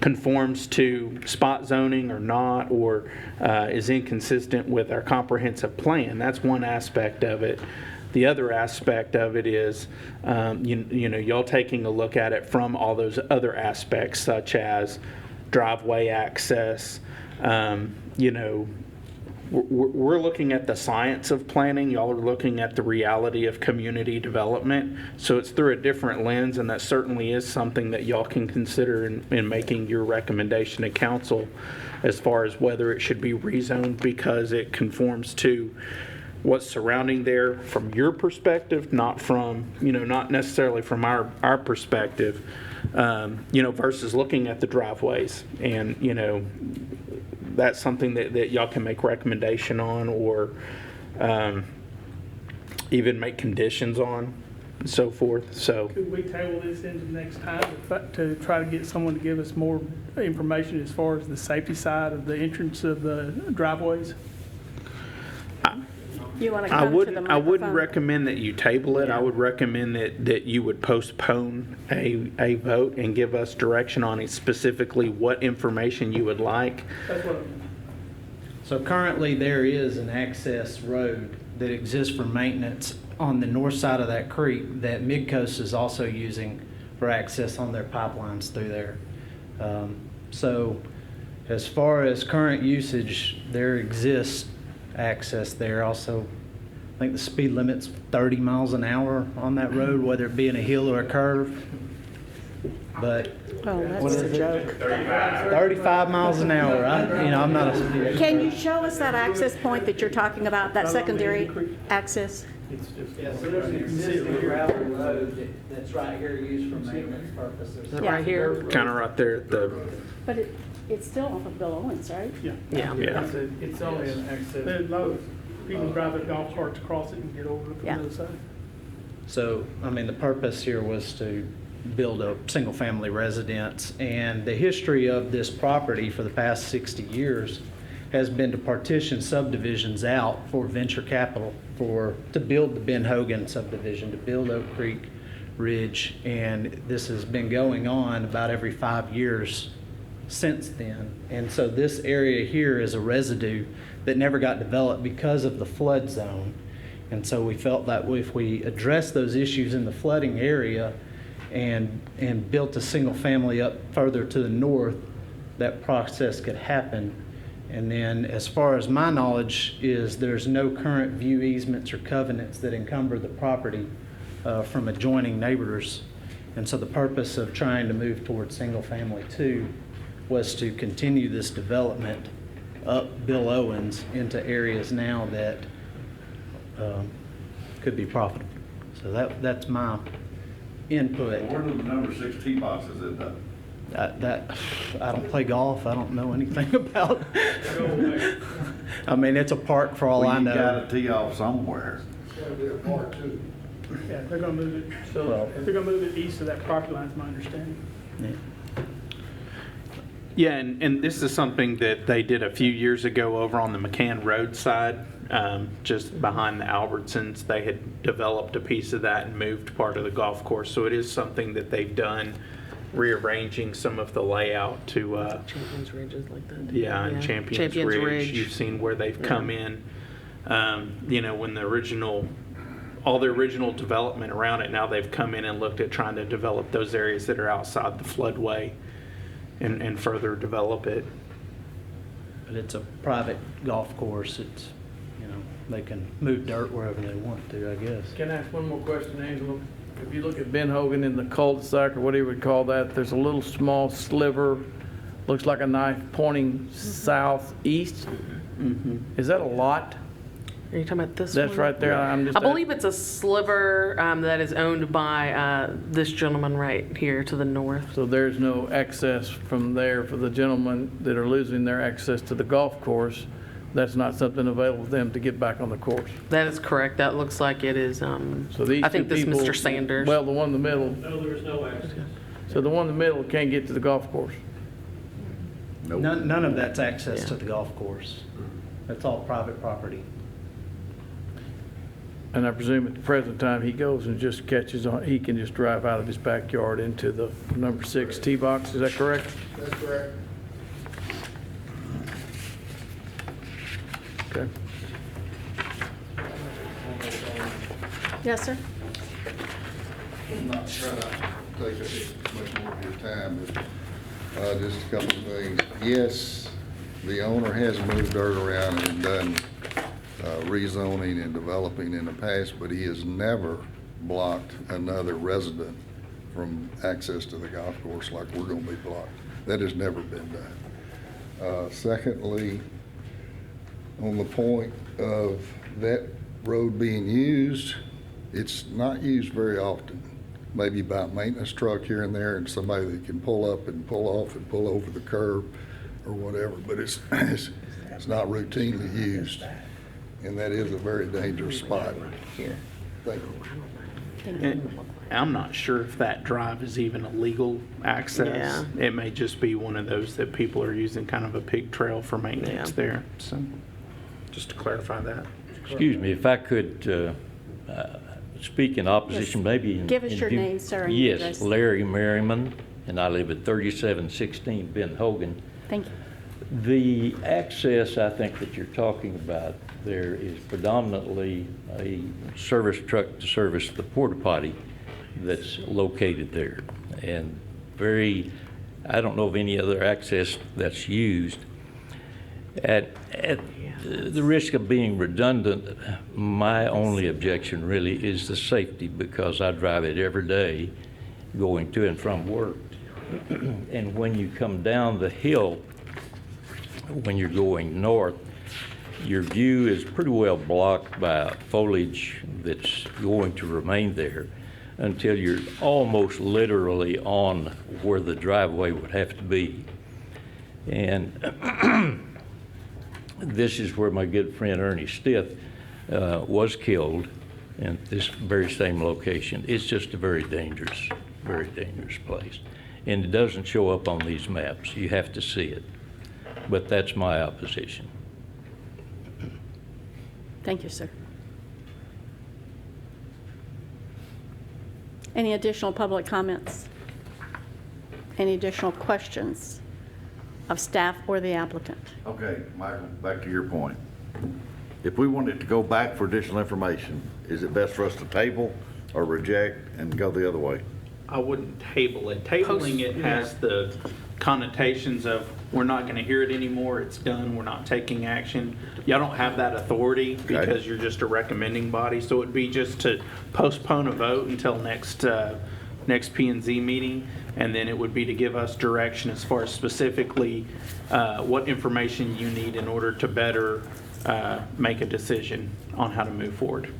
S11: conforms to spot zoning or not, or is inconsistent with our comprehensive plan. That's one aspect of it. The other aspect of it is, you know, y'all taking a look at it from all those other aspects, such as driveway access. You know, we're looking at the science of planning. Y'all are looking at the reality of community development. So it's through a different lens, and that certainly is something that y'all can consider in making your recommendation to council as far as whether it should be rezoned because it conforms to what's surrounding there from your perspective, not from, you know, not necessarily from our perspective, you know, versus looking at the driveways. And, you know, that's something that y'all can make recommendation on, or even make conditions on, and so forth. So
S2: Could we table this into next time to try to get someone to give us more information as far as the safety side of the entrance of the driveways?
S1: You want to
S11: I
S1: come to the
S11: wouldn't
S1: microphone?
S11: recommend that you table it. I would recommend that you would postpone a vote and give us direction on it, specifically what information you would like.
S2: That's what I'm...
S12: So currently, there is an access road that exists for maintenance on the north side of that creek that Midcoast is also using for access on their pipelines through there. So as far as current usage, there exists access there. Also, I think the speed limit's 30 miles an hour on that road, whether it be in a hill or a curve. But
S1: Oh, that's a joke.
S12: 35 miles an hour. I'm not a...
S1: Can you show us that access point that you're talking about, that secondary access?
S12: Yeah, so there's an existing gravel road that's right here used for maintenance purposes.
S1: Yeah.
S5: Right here?
S11: Kind of right there at the,
S1: But it's still off of Bill Owens, right?
S2: Yeah.
S5: Yeah.
S11: yeah.
S14: It's only an access.
S2: There's loads. People drive their golf carts across it and get over from the
S1: Yeah.
S2: other side.
S12: So, I mean, the purpose here was to build a single-family residence, and the history of this property for the past 60 years has been to partition subdivisions out for venture capital, to build the Ben Hogan subdivision, to build Oak Creek Ridge, and this has been going on about every 5 years since then. And so this area here is a residue that never got developed because of the flood zone. And so we felt that if we address those issues in the flooding area and built a single family up further to the north, that process could happen. And then as far as my knowledge is, there's no current view easements or covenants that encumber the property from adjoining neighbors. And so the purpose of trying to move towards single family 2 was to continue this development up Bill Owens into areas now that could be profitable. So that's my input.
S15: Where do the number 6 tee boxes end up?
S12: I don't play golf. I don't know anything about. I mean, it's a park for all I know.
S15: You got to tee off somewhere.
S2: Yeah, they're gonna move it, so they're gonna move it east of that property line, is my understanding.
S11: Yeah, and this is something that they did a few years ago over on the McCann Road side, just behind the Albertsons. They had developed a piece of that and moved part of the golf course. So it is something that they've done, rearranging some of the layout to,
S5: Champions Ridge is like that.
S11: yeah, and Champions Ridge. You've seen where they've come in, you know, when all the original development around it, now they've come in and looked at trying to develop those areas that are outside the floodway and further develop it.
S12: But it's a private golf course. It's, you know, they can move dirt wherever they want to, I guess.
S14: Can I ask one more question, Angela? If you look at Ben Hogan in the cul-de-sac, or what he would call that, there's a little small sliver, looks like a knife pointing southeast. Is that a lot?
S5: Are you talking about this one?
S14: That's right there.
S5: I believe it's a sliver that is owned by this gentleman right here to the north.
S14: So there's no access from there for the gentlemen that are losing their access to the golf course. That's not something available to them to get back on the course.
S5: That is correct. That looks like it is,
S14: So these
S5: I think
S14: two
S5: this
S14: people,
S5: Mr. Sanders.
S14: Well, the one in the middle.
S8: No, there is no access.
S14: So the one in the middle can't get to the golf course.
S12: None of that's access to the golf course. That's all private property.
S14: And I presume at the present time, he goes and just catches on, he can just drive out of his backyard into the number 6 tee box. Is that correct?
S13: That's correct.
S14: Okay.
S1: Yes, sir?
S13: I'm not trying to take up much more of your time, but just a couple of things. Yes, the owner has moved dirt around and done rezoning and developing in the past, but he has never blocked another resident from access to the golf course like we're going to be blocked. That has never been done. Secondly, on the point of that road being used, it's not used very often. Maybe by a maintenance truck here and there and somebody that can pull up and pull off and pull over the curb or whatever, but it's not routinely used. And that is a very dangerous spot. Thank you.
S11: And I'm not sure if that drive is even a legal access.
S5: Yeah.
S11: It may just be one of those that people are using kind of a pig trail for maintenance there. So just to clarify that.
S16: Excuse me, if I could speak in opposition,
S1: Yes.
S16: maybe.
S1: Give us your name, sir, and your
S16: Yes,
S1: address.
S16: Larry Merriman, and I live at 3716 Ben Hogan.
S1: Thank you.
S16: The access I think that you're talking about there is predominantly a service truck to service the porta potty that's located there. And I don't know of any other access that's used. At the risk of being redundant, my only objection really is the safety, because I drive it every day going to and from work. And when you come down the hill, when you're going north, your view is pretty well blocked by foliage that's going to remain there until you're almost literally on where the driveway would have to be. And this is where my good friend Ernie Stith was killed, in this very same location. It's just a very dangerous place. And it doesn't show up on these maps. You have to see it. But that's my opposition.
S1: Thank you, sir. Any additional public comments? Any additional questions of staff or the applicant?
S15: Okay, Michael, back to your point. If we wanted to go back for additional information, is it best for us to table or reject and go the other way?
S11: I wouldn't table it. Tabling it has the connotations of we're not going to hear it anymore, it's done, we're not taking action. Y'all don't have that authority because you're just a recommending body, so it'd be just to postpone a vote until next next P&Z meeting, and then it would be to give us direction as far as specifically what information you need in order to better make a decision on how to move forward.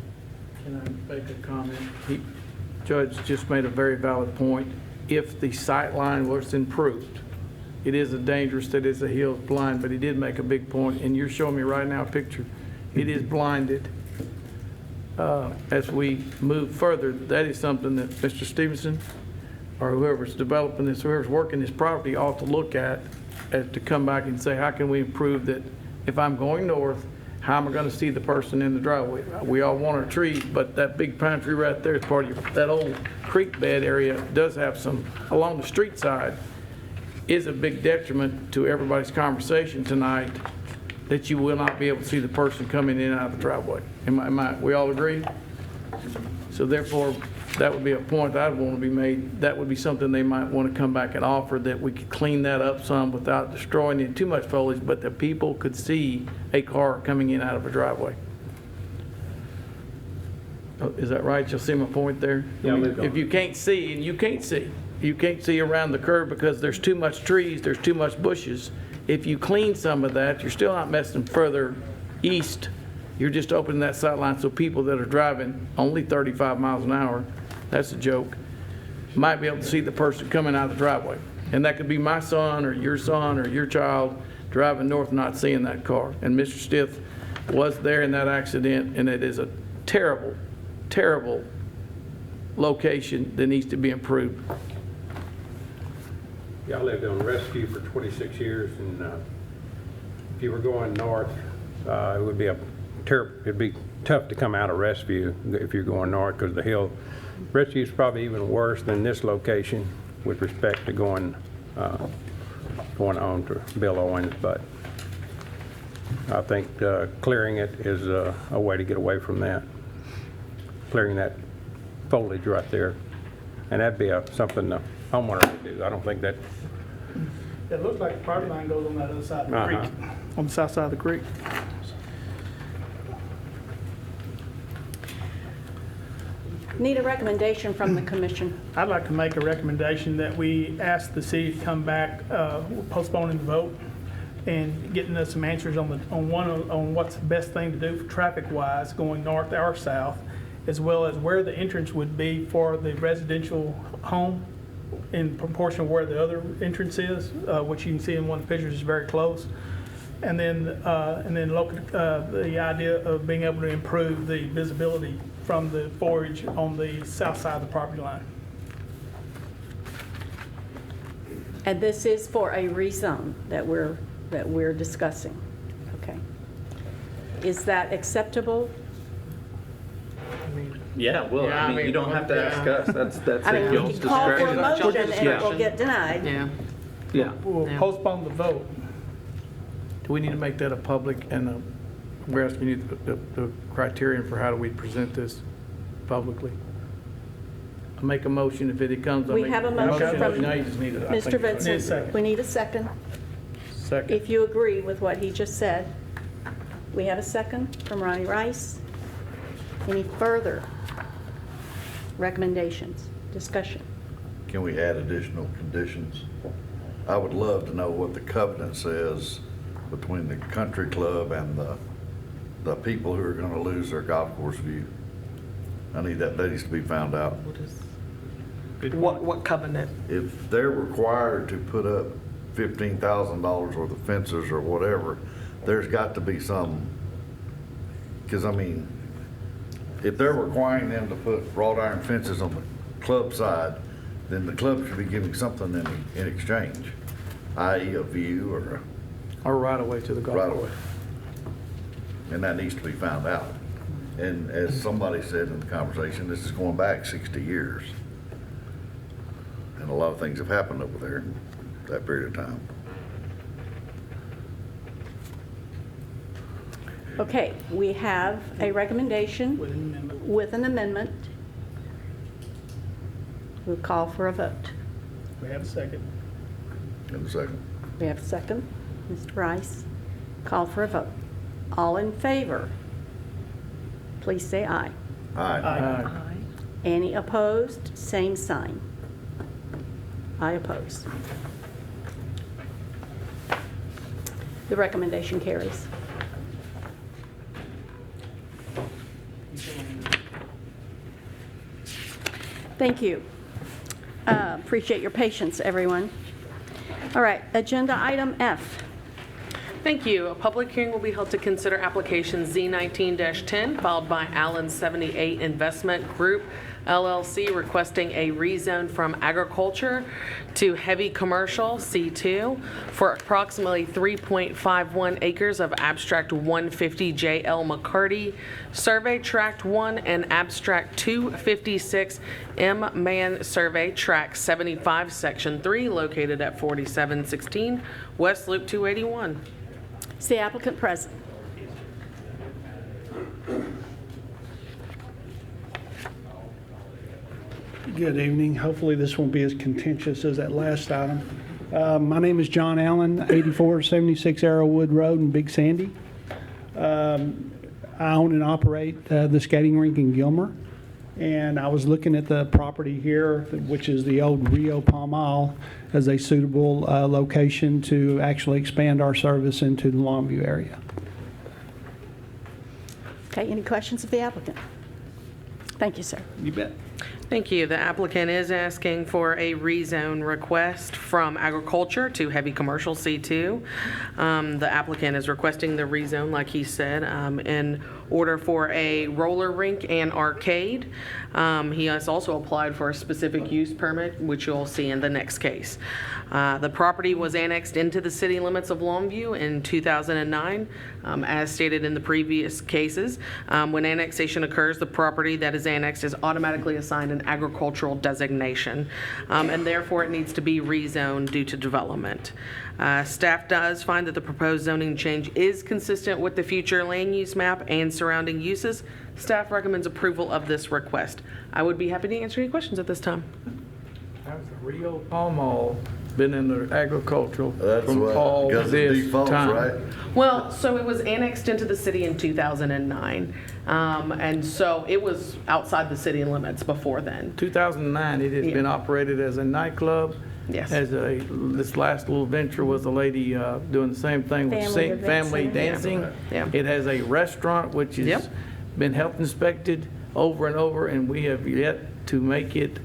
S14: Can I make a comment? Judge just made a very valid point. If the sight line was improved, it is a dangerous, it is a hill blind, but he did make a big point, and you're showing me right now a picture. It is blinded. As we move further, that is something that Mr. Stevenson or whoever's developing this, whoever's working this property ought to look at, to come back and say, how can we improve that? If I'm going north, how am I going to see the person in the driveway? We all want our trees, but that big pine tree right there is part of that old creek bed area does have some, along the street side, is a big detriment to everybody's conversation tonight, that you will not be able to see the person coming in and out of the driveway. We all agree? So therefore, that would be a point that I'd want to be made. That would be something they might want to come back and offer, that we could clean that up some without destroying it too much foliage, but that people could see a car coming in and out of a driveway. Is that right? You'll see my point there?
S2: Yeah,
S14: if you can't see, and you can't see around the curve because there's too much trees, there's too much bushes. If you clean some of that, you're still not messing further east. You're just opening that sight line so people that are driving only 35 miles an hour, that's a joke, might be able to see the person coming out of the driveway. And that could be my son or your child driving north not seeing that car. And Mr. Stith was there in that accident, and it is a terrible, terrible location that needs to be improved.
S17: Yeah, I lived on Rescue for 26 years, and if you were going north, it would be it'd be tough to come out of Rescue if you're going north, because the hill. Rescue is probably even worse than this location with respect to going on to Bill Owens, but I think clearing it is a way to get away from that. Clearing that foliage right there, and that'd be something the homeowner would do. I don't think that.
S2: It looks like the property line goes on that other side of the creek, on the south side of the creek.
S1: Need a recommendation from the commission.
S2: I'd like to make a recommendation that we ask the city to come back, postponing the vote and getting us some answers on what's the best thing to do traffic-wise going north or south, as well as where the entrance would be for the residential home in proportion where the other entrance is, which you can see in one of the pictures is very close. And then the idea of being able to improve the visibility from the forage on the south side of the property line.
S1: And this is for a rezone that we're discussing. Okay. Is that acceptable?
S18: Yeah, well, I mean, you don't have to ask us. That's
S1: I mean,
S18: at
S1: we
S18: y'all's
S1: can call for a
S18: discretion.
S1: motion and it will get denied.
S5: Yeah.
S18: Yeah.
S2: We'll postpone the vote.
S14: Do we need to make that a public, and we're asking you the criterion for how do we present this publicly? I make a motion if it comes.
S1: We have a motion from
S14: Now you just need it. I
S1: Mr.
S14: think.
S1: Vincent. We need a second.
S14: Second.
S1: If you agree with what he just said. We have a second from Ronnie Rice. Any further recommendations, discussion?
S15: Can we add additional conditions? I would love to know what the covenant says between the country club and the people who are going to lose their golf course view. I need that needs to be found out.
S5: What covenant?
S15: If they're required to put up $15,000 worth of fences or whatever, there's got to be some, because I mean, if they're requiring them to put wrought iron fences on the club side, then the club should be giving something in exchange, i.e. a view or
S14: right away to the golf course.
S15: right away. And that needs to be found out. And as somebody said in the conversation, this is going back 60 years. And a lot of things have happened over there in that period of time.
S1: Okay, we have a recommendation with an amendment. We'll call for a vote.
S2: We have a second.
S15: In a second.
S1: We have a second. Mr. Rice, call for a vote. All in favor, please say aye.
S15: Aye.
S1: Any opposed? Same sign. I oppose. The recommendation carries. Thank you. Appreciate your patience, everyone. All right, agenda item F.
S5: Thank you. A public hearing will be held to consider application Z19-10 filed by Allen 78 Investment Group LLC requesting a rezone from agriculture to heavy commercial C2 for approximately 3.51 acres of abstract 150 J.L. McCarty Survey Tract 1 and abstract 256 M. Mann Survey Tract 75 Section 3 located at 4716 West Loop 281.
S1: Is the applicant present?
S2: Good evening. Hopefully this won't be as contentious as that last item. My name is John Allen, 8476 Arrowwood Road in Big Sandy. I own and operate the skating rink in Gilmer. And I was looking at the property here, which is the old Rio Palm Isle, as a suitable location to actually expand our service into the Longview area.
S1: Okay, any questions of the applicant? Thank you, sir.
S2: You bet.
S5: Thank you. The applicant is asking for a rezone request from agriculture to heavy commercial C2. The applicant is requesting the rezone, like he said, in order for a roller rink and arcade. He has also applied for a specific use permit, which you'll see in the next case. The property was annexed into the city limits of Longview in 2009, as stated in the previous cases. When annexation occurs, the property that is annexed is automatically assigned an agricultural designation, and therefore it needs to be rezoned due to development. Staff does find that the proposed zoning change is consistent with the future land use map and surrounding uses. Staff recommends approval of this request. I would be happy to answer any questions at this time.
S14: How's the Rio Palm Isle been in the agricultural
S15: That's
S14: from
S15: what,
S14: all
S15: because of
S14: this
S15: defaults,
S14: time?
S15: right?
S5: Well, so it was annexed into the city in 2009, and so it was outside the city limits before then.
S14: 2009, it has
S5: Yeah.
S14: been operated as a nightclub.
S5: Yes.
S14: This last little venture was a lady doing the same thing with
S1: Family event
S14: family
S1: center.
S14: dancing.
S5: Yeah.
S14: It has a restaurant which has
S5: Yep.
S14: been health inspected over and over, and we have yet to make it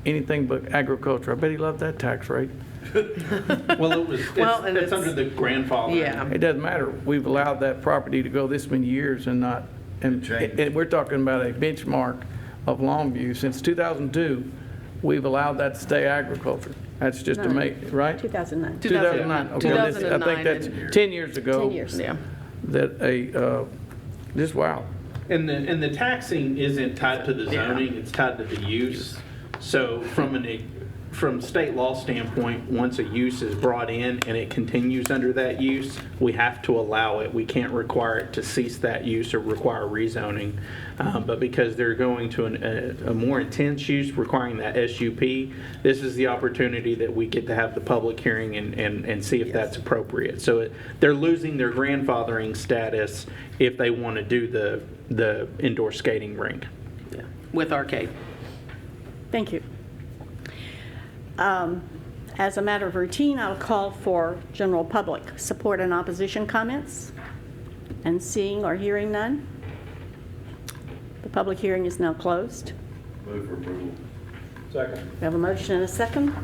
S14: anything but agriculture. I bet he loved that tax rate.
S11: Well, it's under the grandfather.
S5: Yeah.
S14: It doesn't matter. We've allowed that property to go this many years and not, and we're talking about a benchmark of Longview. Since 2002, we've allowed that to stay agriculture. That's just
S1: No.
S14: amazing, right?
S1: 2009.
S14: 2009. Okay, I think
S5: 2009
S14: that's
S5: and-
S14: 10 years ago.
S1: 10 years.
S5: Yeah.
S14: That just wow.
S11: And the taxing isn't tied to the zoning, it's tied to the use. So from state law standpoint, once a use is brought in and it continues under that use, we have to allow it. We can't require it to cease that use or require rezoning. But because they're going to a more intense use requiring that SUP, this is the opportunity that we get to have the public hearing and see if that's appropriate. So they're losing their grandfathering status if they want to do the indoor skating rink.
S5: Yeah. With arcade.
S1: Thank you. As a matter of routine, I'll call for general public support and opposition comments. And seeing or hearing none, the public hearing is now closed.
S15: Move for approval.
S17: Second.
S1: We have a motion and a second.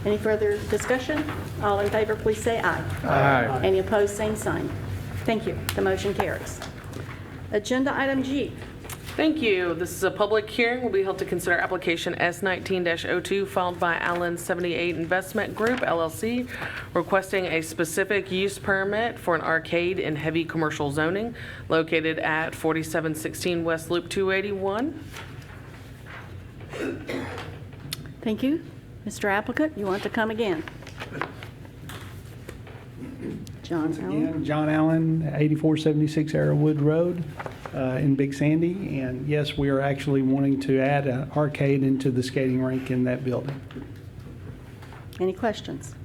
S1: Any further discussion? All in favor, please say aye.
S14: Aye.
S1: Any opposed, same sign. Thank you. The motion carries. Agenda item G.
S5: Thank you. This is a public hearing. Will be held to consider application S19-02 filed by Allen 78 Investment Group LLC, requesting a specific use permit for an arcade in heavy commercial zoning located at 4716 West Loop 281.
S1: Thank you. Mr. Applicant, you want to come again? John Allen.
S2: Again, John Allen, 8476 Arrowwood Road in Big Sandy. And yes, we are actually wanting to add an arcade into the skating rink in that building.
S1: Any questions?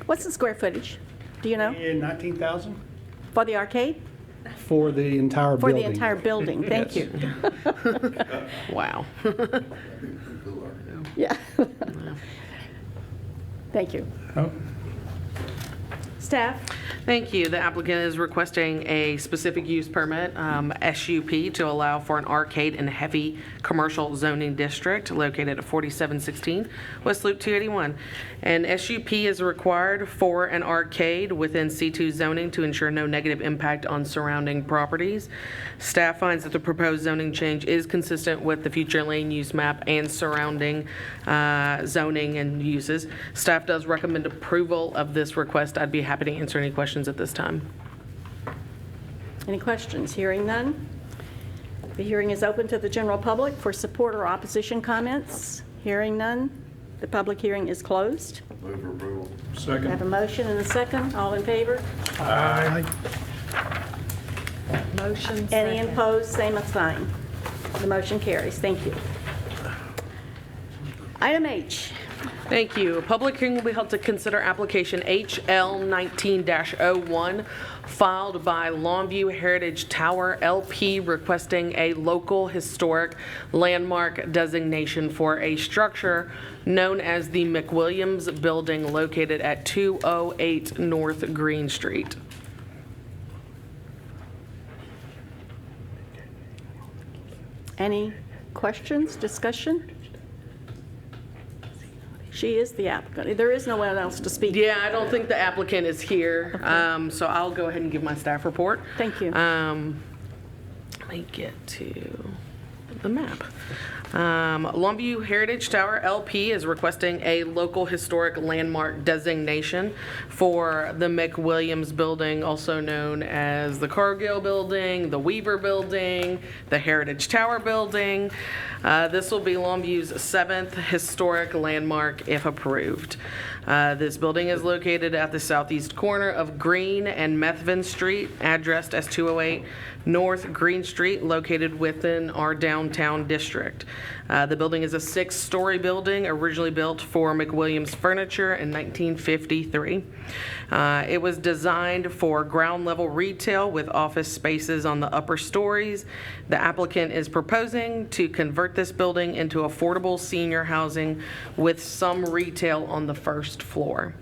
S1: What's the square footage? Do you know?
S2: 19,000
S1: For the arcade?
S2: for the entire
S1: For
S2: building.
S1: the entire building, thank
S2: Yes.
S1: you.
S5: Wow.
S1: Yeah. Thank you.
S14: Oh.
S1: Staff?
S5: Thank you. The applicant is requesting a specific use permit, SUP, to allow for an arcade and heavy commercial zoning district located at 4716 West Loop 281. An SUP is required for an arcade within C2 zoning to ensure no negative impact on surrounding properties. Staff finds that the proposed zoning change is consistent with the future land use map and surrounding zoning and uses. Staff does recommend approval of this request. I'd be happy to answer any questions at this time.
S1: Any questions? Hearing none. The hearing is open to the general public for support or opposition comments. Hearing none. The public hearing is closed.
S15: Move for approval.
S1: I have a motion and a second. All in favor?
S14: Aye.
S4: Motion
S1: Any
S4: second.
S1: opposed, same sign. The motion carries. Thank you. Item H.
S5: Thank you. A public hearing will be held to consider application HL 19-01 filed by Longview Heritage Tower LP requesting a local historic landmark designation for a structure known as the McWilliams Building located at 208 North Green Street.
S1: Any questions, discussion? She is the applicant. There is no one else to speak.
S5: Yeah, I don't think the applicant is here, so I'll go ahead and give my staff report.
S1: Thank you.
S5: Let me get to the map. Longview Heritage Tower LP is requesting a local historic landmark designation for the McWilliams Building, also known as the Cargill Building, the Weaver Building, the Heritage Tower Building. This will be Longview's 7th historic landmark if approved. This building is located at the southeast corner of Green and Methvin Street, addressed as 208 North Green Street, located within our downtown district. The building is a 6-story building, originally built for McWilliams Furniture in 1953. It was designed for ground-level retail with office spaces on the upper stories. The applicant is proposing to convert this building into affordable senior housing with some retail on the first floor.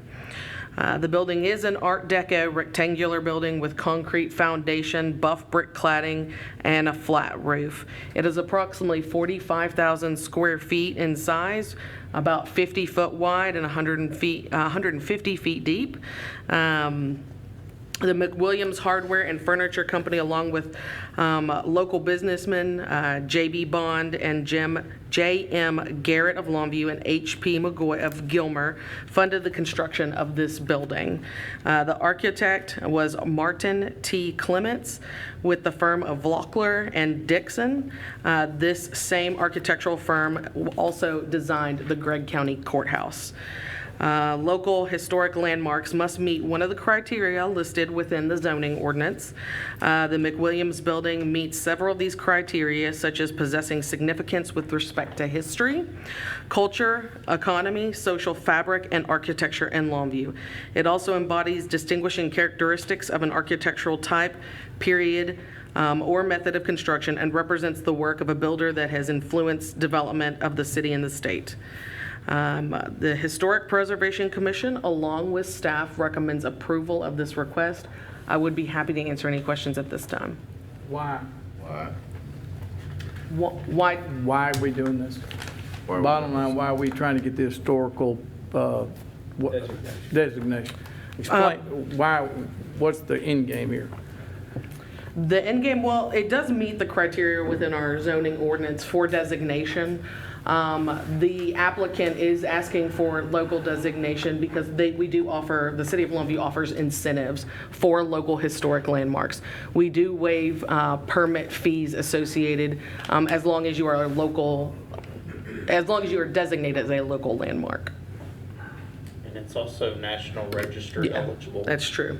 S5: The building is an Art Deco rectangular building with concrete foundation, buff brick cladding, and a flat roof. It is approximately 45,000 square feet in size, about 50 foot wide and 150 feet deep. The McWilliams Hardware and Furniture Company, along with local businessmen J.B. Bond and J.M. Garrett of Longview and H.P. McGoy of Gilmer, funded the construction of this building. The architect was Martin T. Clements with the firm of Lockler and Dixon. This same architectural firm also designed the Gregg County Courthouse. Local historic landmarks must meet one of the criteria listed within the zoning ordinance. The McWilliams Building meets several of these criteria, such as possessing significance with respect to history, culture, economy, social fabric, and architecture in Longview. It also embodies distinguishing characteristics of an architectural type, period, or method of construction, and represents the work of a builder that has influenced development of the city and the state. The Historic Preservation Commission, along with staff, recommends approval of this request. I would be happy to answer any questions at this time.
S14: Why?
S5: Why?
S14: Why are we doing this? Bottom line, why are we trying to get the historical designation? Explain, what's the end game here?
S5: The end game, well, it does meet the criteria within our zoning ordinance for designation. The applicant is asking for local designation because we do offer, the city of Longview offers incentives for local historic landmarks. We do waive permit fees associated as long as you are a local, as long as you are designated as a local landmark.
S18: And it's also National Register eligible.
S5: That's true.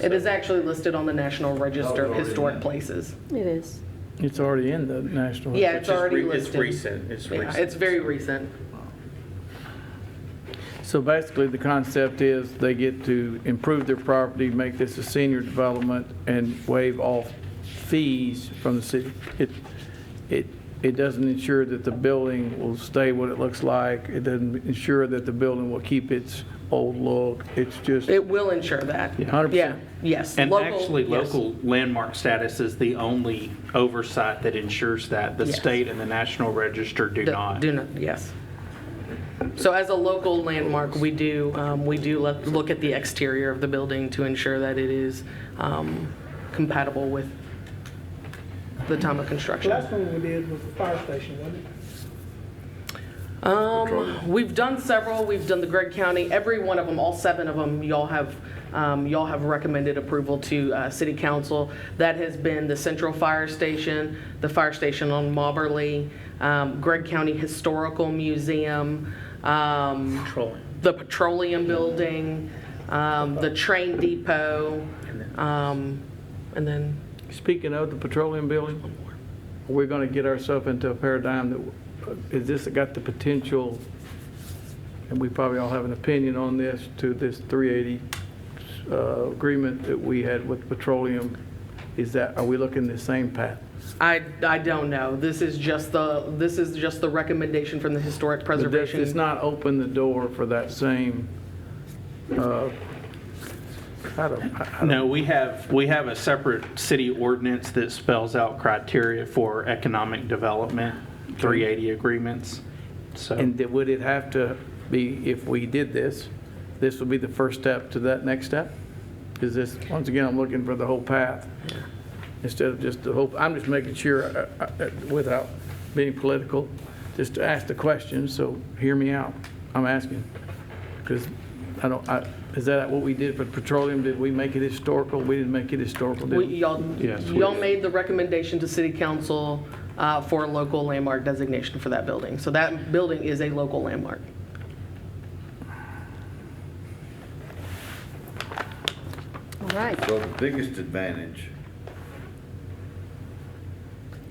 S5: It is actually listed on the National Register of Historic Places.
S1: It is.
S14: It's already in the national.
S5: Yeah, it's already listed.
S18: It's recent. It's
S5: Yeah,
S18: recent.
S5: it's very recent.
S14: So basically, the concept is they get to improve their property, make this a senior development, and waive all fees from the city. it doesn't ensure that the building will stay what it looks like. It doesn't ensure that the building will keep its old look. It's just
S5: It will ensure that.
S14: 100%.
S5: Yeah, yes.
S11: And
S5: Local-
S11: actually,
S5: yes.
S11: local landmark status is the only oversight that ensures that. The
S5: Yes.
S11: state and the National Register do not.
S5: Do not, yes. So as a local landmark, we do look at the exterior of the building to ensure that it is compatible with the time of construction.
S2: Last one we did was the fire station, wasn't it?
S5: We've done several. We've done the Gregg County, every one of them, all 7 of them, y'all have recommended approval to City Council. That has been the Central Fire Station, the fire station on Mauberley, Gregg County Historical Museum, the Petroleum Building, the train depot, and then
S14: Speaking of the petroleum building, we're going to get ourselves into a paradigm that, is this got the potential, and we probably all have an opinion on this, to this 380 agreement that we had with petroleum. Are we looking the same path?
S5: I don't know. This is just the recommendation from the Historic
S14: But
S5: Preservation.
S14: does not open the door for that same,
S11: No, we have a separate city ordinance that spells out criteria for economic development, 380 agreements. So,
S14: and would it have to be, if we did this would be the first step to that next step? Is this, once again, I'm looking for the whole path instead of just the whole, I'm just making sure, without being political, just to ask the question, so hear me out. I'm asking, because is that what we did for petroleum? Did we make it historical? We didn't make it historical, did we?
S5: Y'all made the recommendation to City Council for a local landmark designation for that building. So that building is a local landmark.
S1: All right.
S15: So the biggest advantage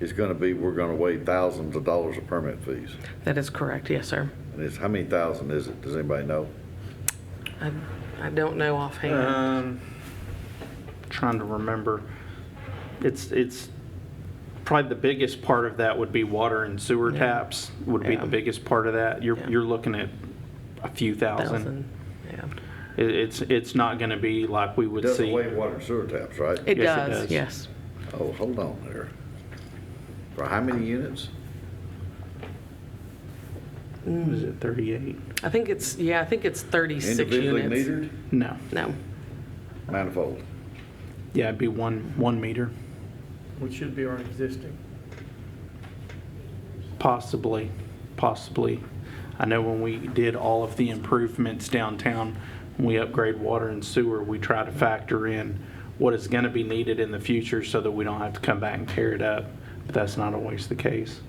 S15: is going to be, we're going to waive thousands of dollars of permit fees.
S5: That is correct, yes, sir.
S15: And it's, how many thousand is it? Does anybody know?
S5: I don't know offhand.
S11: trying to remember. It's probably the biggest part of that would be water and sewer taps would be the biggest part of that. You're looking at a few thousand.
S5: Yeah.
S11: It's not going to be like we would
S15: Doesn't
S11: see.
S15: waive water and sewer taps, right?
S5: It
S11: Yes, it
S5: does,
S11: does.
S5: yes.
S15: Oh, hold on there. For how many units?
S11: Was it 38?
S5: I think it's 36
S15: Individually
S5: units.
S15: metered?
S11: No.
S5: No.
S15: Manifold?
S11: Yeah, it'd be one meter.
S14: Which should be our existing.
S11: Possibly. I know when we did all of the improvements downtown, when we upgrade water and sewer, we try to factor in what is going to be needed in the future so that we don't have to come back and tear it up. But that's not always the case.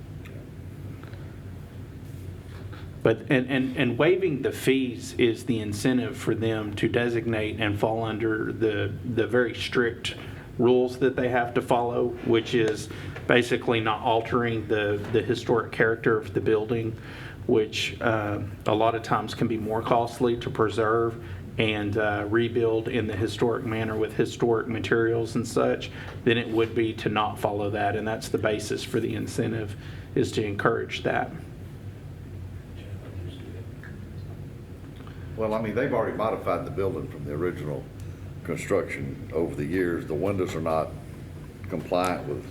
S11: But, and waiving the fees is the incentive for them to designate and fall under the very strict rules that they have to follow, which is basically not altering the historic character of the building, which a lot of times can be more costly to preserve and rebuild in the historic manner with historic materials and such than it would be to not follow that. And that's the basis for the incentive, is to encourage that.
S15: Well, I mean, they've already modified the building from the original construction over the years. The windows are not compliant with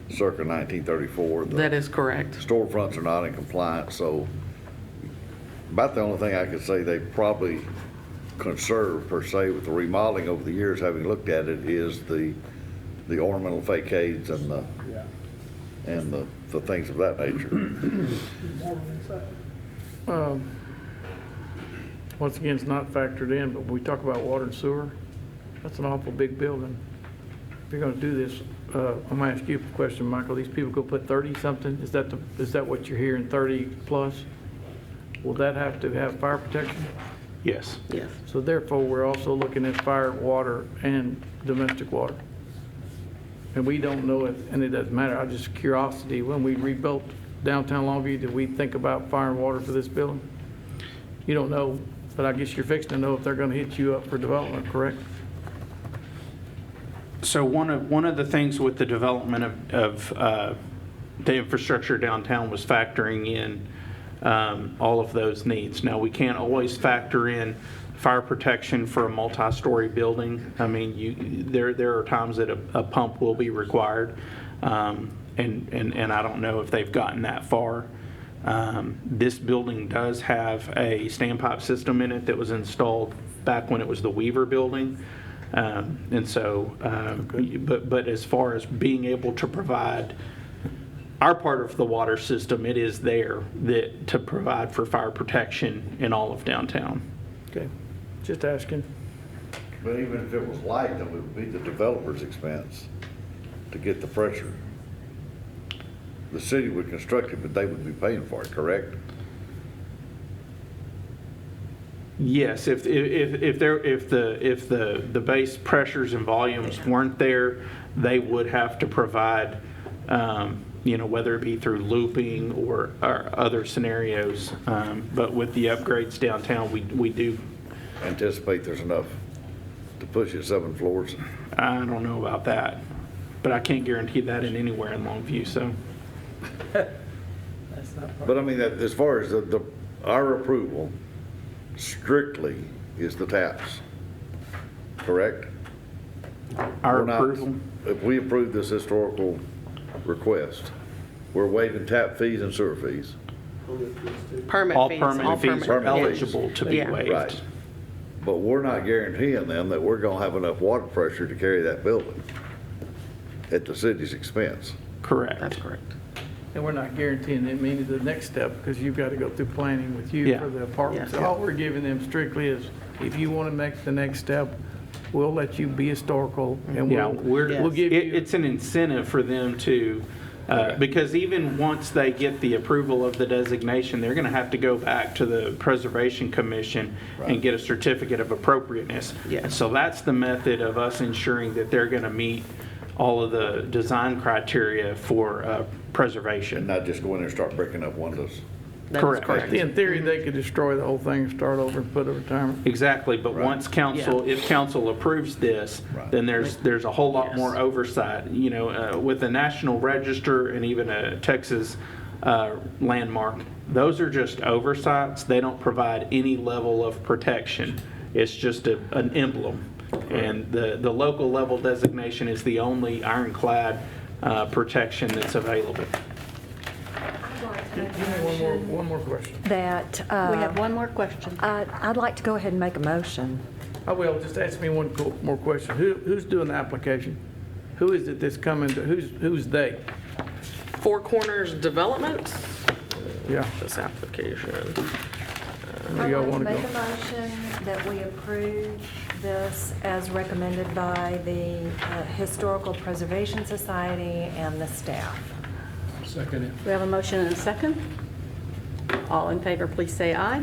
S15: circa 1934.
S5: That is correct.
S15: Storefronts are not in compliance, so about the only thing I could say they probably conserved per se with the remodeling over the years, having looked at it, is the ornamental facades and the things of that nature.
S14: Once again, it's not factored in, but when we talk about water and sewer, that's an awful big building. If you're gonna do this, I'm gonna ask you a question, Michael. These people go put 30-something? Is that what you're hearing, 30 plus? Will that have to have fire protection?
S11: Yes.
S5: Yes.
S14: So therefore, we're also looking at fire, water, and domestic water. And we don't know it, and it doesn't matter. I just curiosity, when we rebuilt downtown Longview, did we think about fire and water for this building? You don't know, but I guess you're fixing to know if they're gonna hit you up for development, correct?
S11: So one of the things with the development of the infrastructure downtown was factoring in all of those needs. Now, we can't always factor in fire protection for a multi-story building. I mean, there are times that a pump will be required, and I don't know if they've gotten that far. This building does have a standpipe system in it that was installed back when it was the Weaver building. And so, but as far as being able to provide our part of the water system, it is there that to provide for fire protection in all of downtown.
S14: Okay, just asking.
S15: But even if it was light, it would be the developer's expense to get the pressure. The city would construct it, but they would be paying for it, correct?
S11: Yes, if the base pressures and volumes weren't there, they would have to provide, whether it be through looping or other scenarios. But with the upgrades downtown, we do.
S15: Anticipate there's enough to push it 7 floors.
S11: I don't know about that, but I can't guarantee that in anywhere in Longview, so.
S15: But I mean, that as far as our approval strictly is the taps, correct?
S11: Our
S15: We're not-
S11: approval?
S15: If we approve this historical request, we're waiving tap fees and sewer fees.
S5: Permit
S11: All
S5: fees.
S11: permit fees are
S15: Permit fees.
S11: eligible to be
S5: Yeah.
S11: waived.
S15: Right. But we're not guaranteeing them that we're gonna have enough water pressure to carry that building at the city's expense.
S11: Correct.
S5: That's correct.
S14: And we're not guaranteeing them any of the next step, because you've got to go through planning with you
S11: Yeah.
S14: for the apartments.
S5: Yeah.
S14: All we're giving them strictly is, if you want to make the next step, we'll let you be historical, and
S11: Yeah,
S14: we'll give you.
S11: it's an incentive for them to, because even once they get the approval of the designation, they're going to have to go back to the Preservation Commission and get a certificate of appropriateness.
S5: Yes.
S11: So that's the method of us ensuring that they're going to meet all of the design criteria for preservation.
S15: And not just go in there and start breaking up windows.
S5: That is
S11: Correct.
S14: In theory, they could destroy the whole thing and start over and put a retirement.
S11: Exactly, but once council, if council approves this, then there's a whole lot more oversight. With the National Register and even a Texas landmark, those are just oversights. They don't provide any level of protection. It's just an emblem. And the local level designation is the only ironclad protection that's available.
S14: Give me one more question.
S3: That,
S1: We have one more question.
S3: I'd like to go ahead and make a motion.
S14: I will, just ask me one more question. Who's doing the application? Who is it that's coming to, who's they?
S5: Four Corners Development,
S14: Yeah.
S5: this application.
S14: Where
S3: I'd
S14: y'all
S3: like to
S14: want to
S3: make
S14: go?
S3: a motion that we approve this as recommended by the Historical Preservation Society and the staff.
S1: We have a motion and a second. All in favor, please say aye.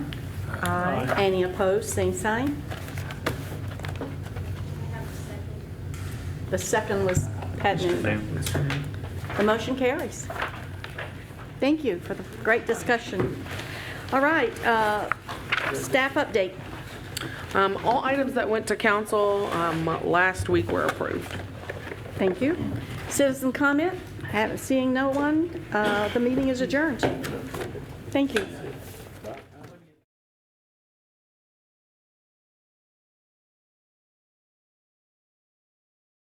S3: Aye.
S1: Any opposed, same sign. The second was Pat Newman. The motion carries. Thank you for the great discussion. All right, staff update.
S5: All items that went to council last week were approved.
S1: Thank you. Citizen comment? Seeing no one, the meeting is adjourned. Thank you.